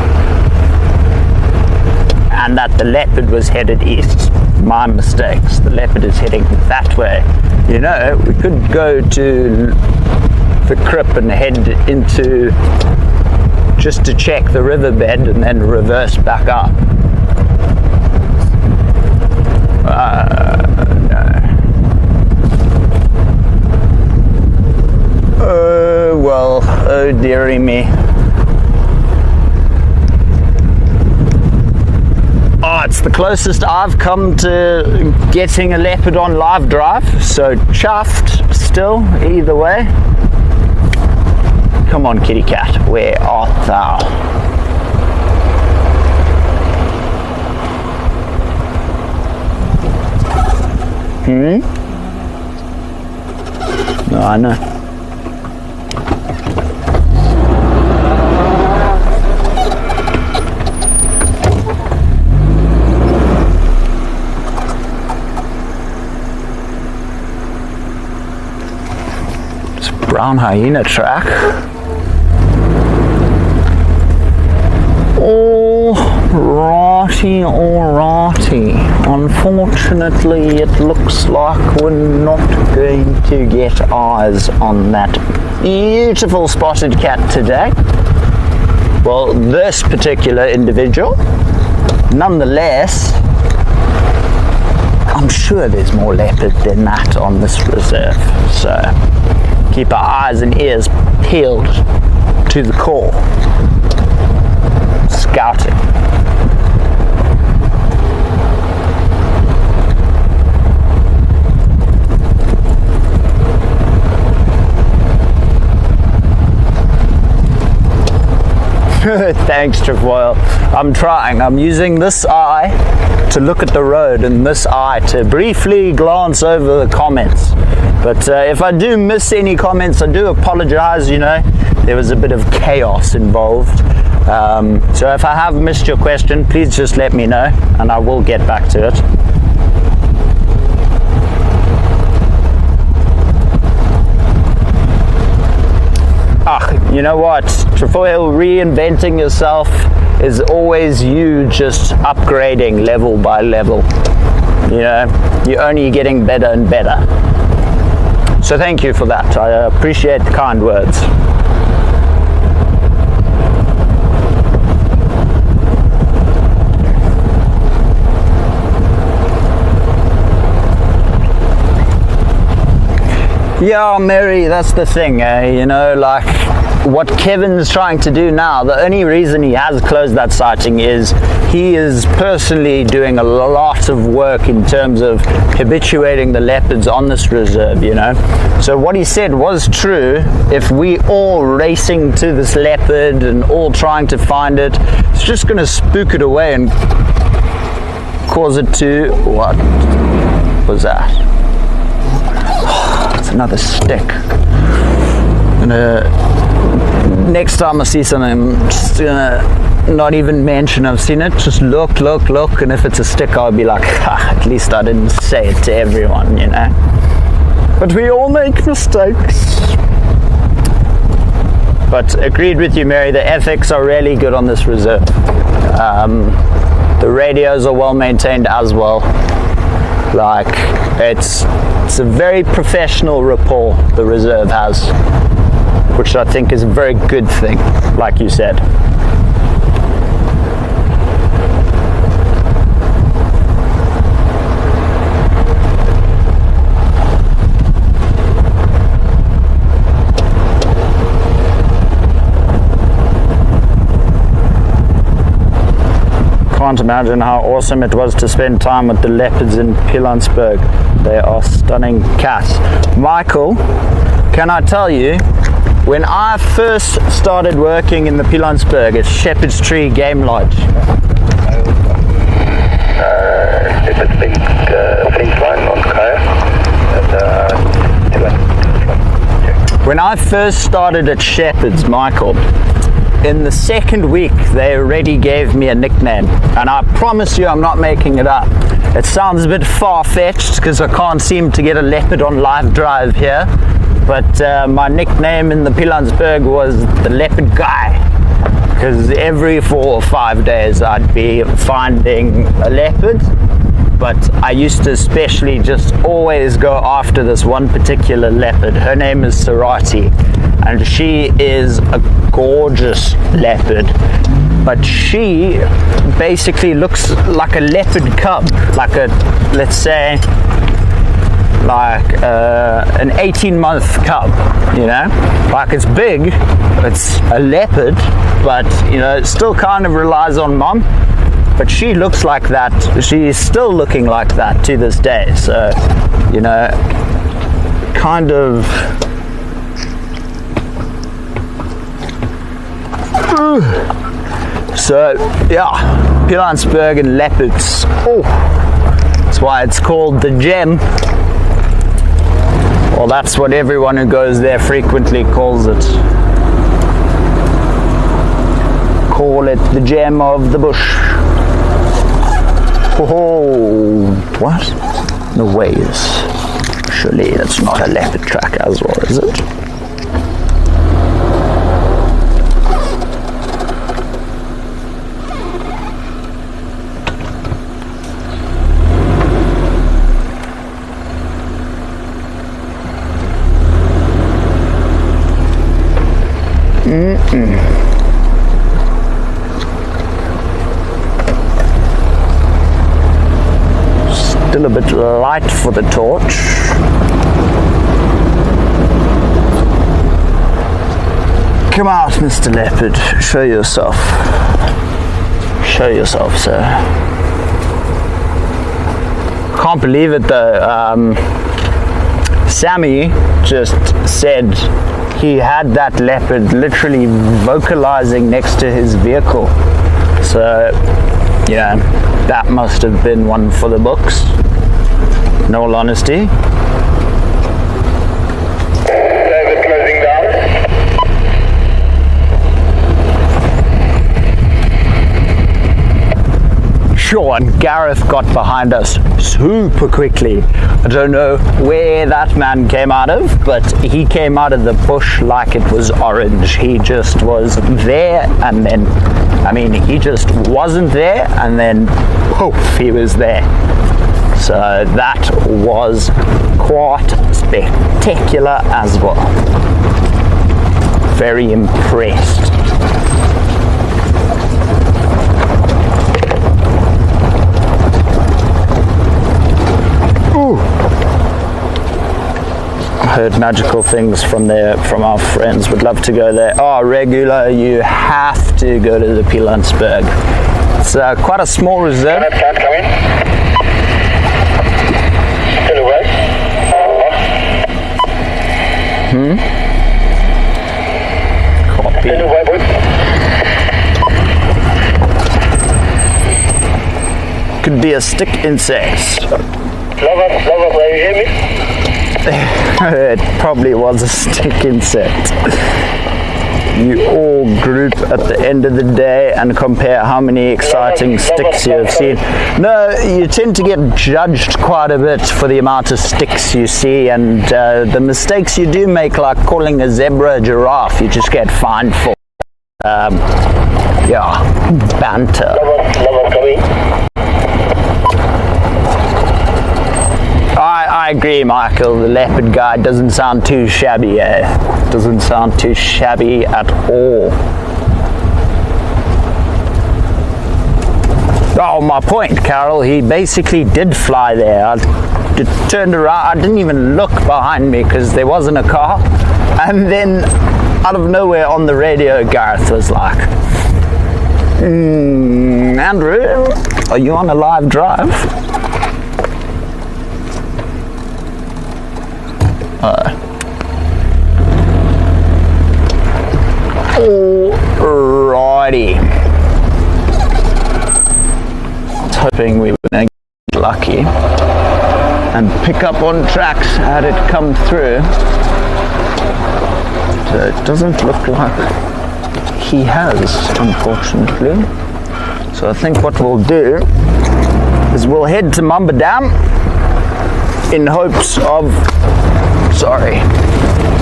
and that the leopard was headed east. My mistakes. The leopard is heading that way. You know, we could go to the Crip and head into, just to check the riverbed and then reverse back up. No. Oh well, oh dearie me. Oh, it's the closest I've come to getting a leopard on live drive, so chuffed still, either way. Come on, kitty cat, where art thou? No, I know. Brown hyena track. Alrighty. Unfortunately, it looks like we're not going to get eyes on that beautiful spotted cat today. Well, this particular individual. Nonetheless, I'm sure there's more leopard than that on this reserve. So keep our eyes and ears peeled to the core. Scouting. Thanks, Trefoil. I'm trying. I'm using this eye to look at the road and this eye to briefly glance over the comments. But if I do miss any comments, I do apologize. You know, there was a bit of chaos involved. So if I have missed your question, please just let me know and I will get back to it. You know what, Trefoil, reinventing yourself is always you just upgrading level by level. You know, you're only getting better and better. So thank you for that. I appreciate the kind words. Yeah, Mary, that's the thing, you know, like what Kevin's trying to do now, the only reason he has closed that sighting is he is personally doing a lot of work in terms of habituating the leopards on this reserve, you know. So what he said was true. If we all racing to this leopard and all trying to find it, it's just going to spook it away and cause it to, what was that? Another stick. Next time I see something, I'm just gonna not even mention I've seen it, just look, and if it's a stick I'll be like, at least I didn't say it to everyone, you know. But we all make mistakes. But agreed with you, Mary, the ethics are really good on this reserve. The radios are well maintained as well. Like, it's a very professional rapport the reserve has, which I think is a very good thing, like you said. Can't imagine how awesome it was to spend time with the leopards in Pilanesberg. They are stunning cats. Michael, can I tell you, when I first started working in the Pilanesberg at Shepherd's Tree Game Lodge, It's a pink line on Kaya. When I first started at Shepherd's, Michael, in the second week, they already gave me a nickname. And I promise you, I'm not making it up. It sounds a bit far-fetched because I can't seem to get a leopard on live drive here. But my nickname in the Pilanesberg was the leopard guy. Because every 4 or 5 days, I'd be finding a leopard. But I used to especially just always go after this one particular leopard. Her name is Sarati, and she is a gorgeous leopard. But she basically looks like a leopard cub, like a, let's say, like an 18-month cub, you know? Like, it's big, it's a leopard, but, you know, it still kind of relies on mom. But she looks like that. She's still looking like that to this day. So, you know, kind of. So, yeah, Pilanesberg and leopards. Oh, that's why it's called the gem. Well, that's what everyone who goes there frequently calls it. Call it the gem of the bush. Oh, what? No ways. Surely that's not a leopard track as well, is it? Still a bit light for the torch. Come out, Mr. Leopard. Show yourself. Show yourself, sir. Can't believe it though. Sammy just said he had that leopard literally vocalizing next to his vehicle. So, yeah, that must have been one for the books, in all honesty. Private closing down. Sure, and Gareth got behind us super quickly. I don't know where that man came out of, but he came out of the bush like it was orange. He just was there, and then, I mean, he just wasn't there, and then poof, he was there. So that was quite spectacular as well. Very impressed. Ooh. Heard magical things from our friends. Would love to go there. Oh, regular, you have to go to the Pilanesberg. It's quite a small reserve. Can't come in. Still away. Copy. Still away, boys. Could be a stick insect. Lowveld, can you hear me? It probably was a stick insect. You all group at the end of the day and compare how many exciting sticks you have seen. No, you tend to get judged quite a bit for the amount of sticks you see, and the mistakes you do make, like calling a zebra a giraffe, you just get fined for. Yeah, banter. Lowveld coming. I agree, Michael. The leopard guy doesn't sound too shabby, Doesn't sound too shabby at all. Oh, my point, Carol, he basically did fly there. I turned around, I didn't even look behind me because there wasn't a car. And then, out of nowhere on the radio, Gareth was like, Andrew, are you on a live drive? Alrighty. I was hoping we were going to get lucky and pick up on tracks had it come through. It doesn't look like he has, unfortunately. So I think what we'll do is we'll head to Mamba Dam in hopes of,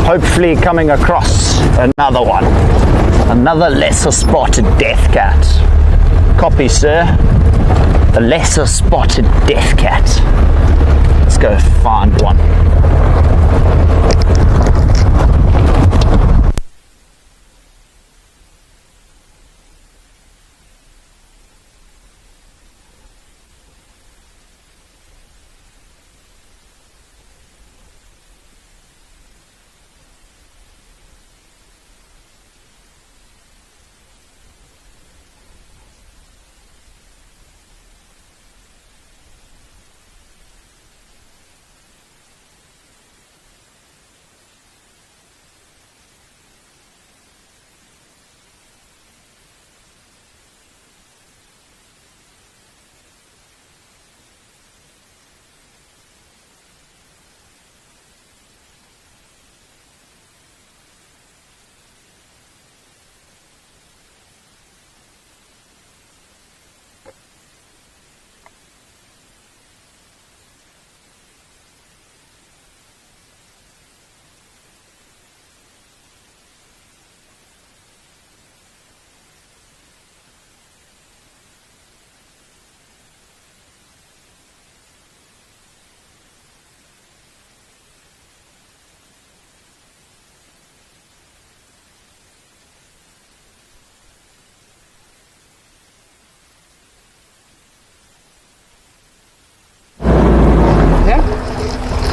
hopefully coming across another one. Another lesser spotted death cat. Copy, sir. The lesser spotted death cat. Let's go find one.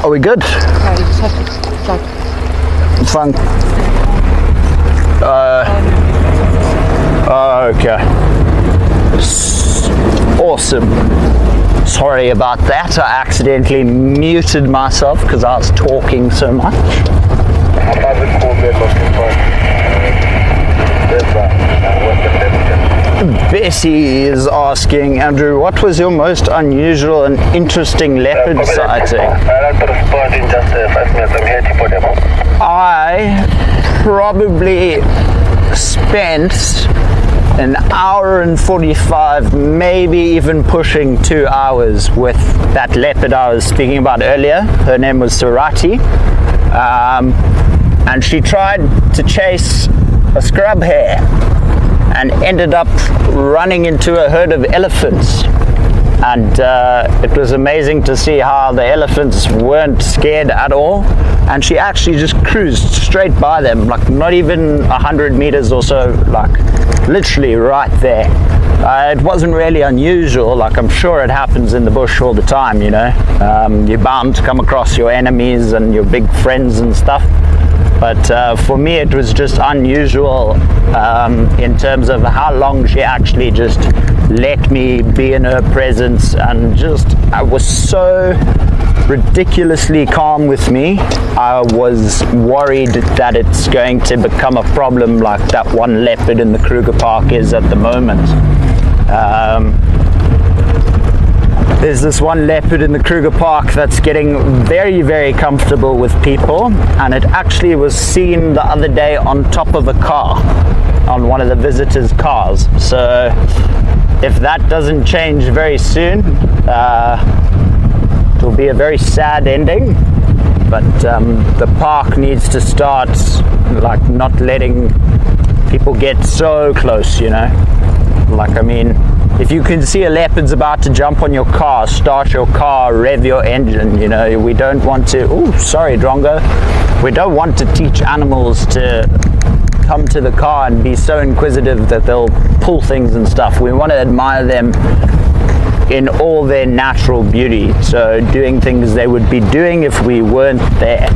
Are we good? Ja, you just have to start. Fun. Okay. Awesome. Sorry about that. I accidentally muted myself because I was talking so much. Bessie is asking, Andrew, what was your most unusual and interesting leopard sighting? I'll have to respond in just 5 minutes. I'm here to put them on. I probably spent an hour and 45, maybe even pushing 2 hours with that leopard I was speaking about earlier. Her name was Surati. And she tried to chase a scrub hare and ended up running into a herd of elephants. And it was amazing to see how the elephants weren't scared at all. And she actually just cruised straight by them, like not even 100 meters or so, like literally right there. It wasn't really unusual, like I'm sure it happens in the bush all the time, you know. You're bound to come across your enemies and your big friends and stuff. But for me it was just unusual in terms of how long she actually just let me be in her presence, and just I was so ridiculously calm with me. I was worried that it's going to become a problem like that one leopard in the Kruger Park is at the moment. There's this one leopard in the Kruger Park that's getting very, very comfortable with people, and it actually was seen the other day on top of a car, on one of the visitors' cars. So if that doesn't change very soon, it'll be a very sad ending. But the park needs to start like not letting people get so close, you know. Like, I mean, if you can see a leopard's about to jump on your car, start your car, rev your engine, you know. We don't want to, oh, sorry, Drongo. We don't want to teach animals to come to the car and be so inquisitive that they'll pull things and stuff. We want to admire them in all their natural beauty. So doing things they would be doing if we weren't there,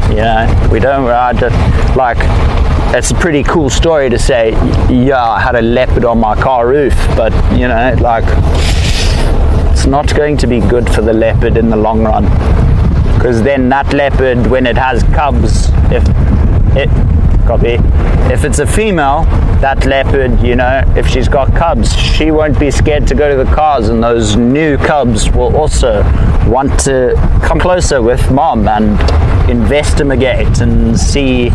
you know. We don't ride it like, it's a pretty cool story to say, yeah, I had a leopard on my car roof, but you know, like, it's not going to be good for the leopard in the long run, because then that leopard, when it has cubs, if it Copy. If it's a female, that leopard, you know, if she's got cubs, she won't be scared to go to the cars, and those new cubs will also want to come closer with mom and investigate and see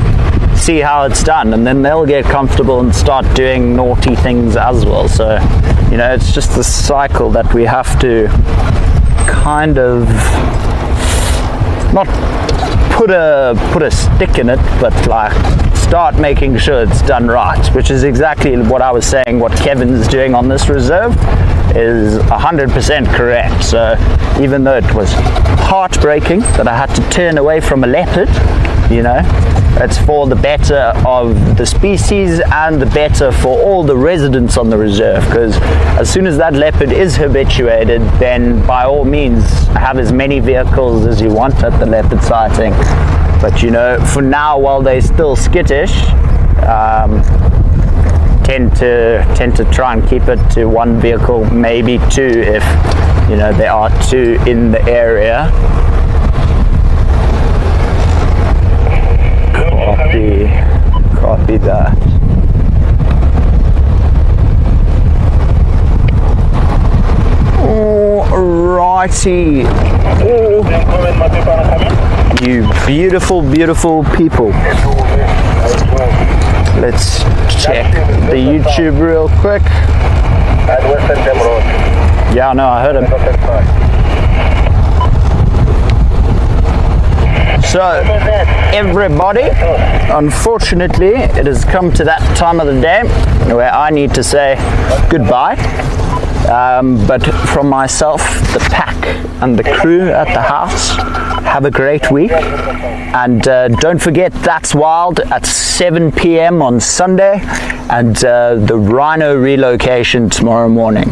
how it's done, and then they'll get comfortable and start doing naughty things as well. So, you know, it's just the cycle that we have to kind of not put a stick in it, but like start making sure it's done right, which is exactly what I was saying. What Kevin's doing on this reserve is 100% correct. So even though it was heartbreaking that I had to turn away from a leopard, you know, it's for the better of the species and the better for all the residents on the reserve, because as soon as that leopard is habituated, then by all means have as many vehicles as you want at the leopard sighting. But you know, for now, while they're still skittish, tend to try and keep it to one vehicle, maybe two, if you know there are two in the area. Copy that. Alrighty. You beautiful, beautiful people. Let's check the YouTube real quick. Yeah, no, I heard him. So, everybody, unfortunately, it has come to that time of the day where I need to say goodbye. But from myself, the pack, and the crew at the house, have a great week. And don't forget, That's Wild at 7 p.m. on Sunday, and the rhino relocation tomorrow morning.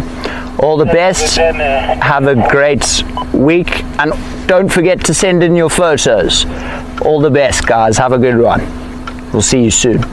All the best, have a great week, and don't forget to send in your photos. All the best, guys, have a good one. We'll see you soon.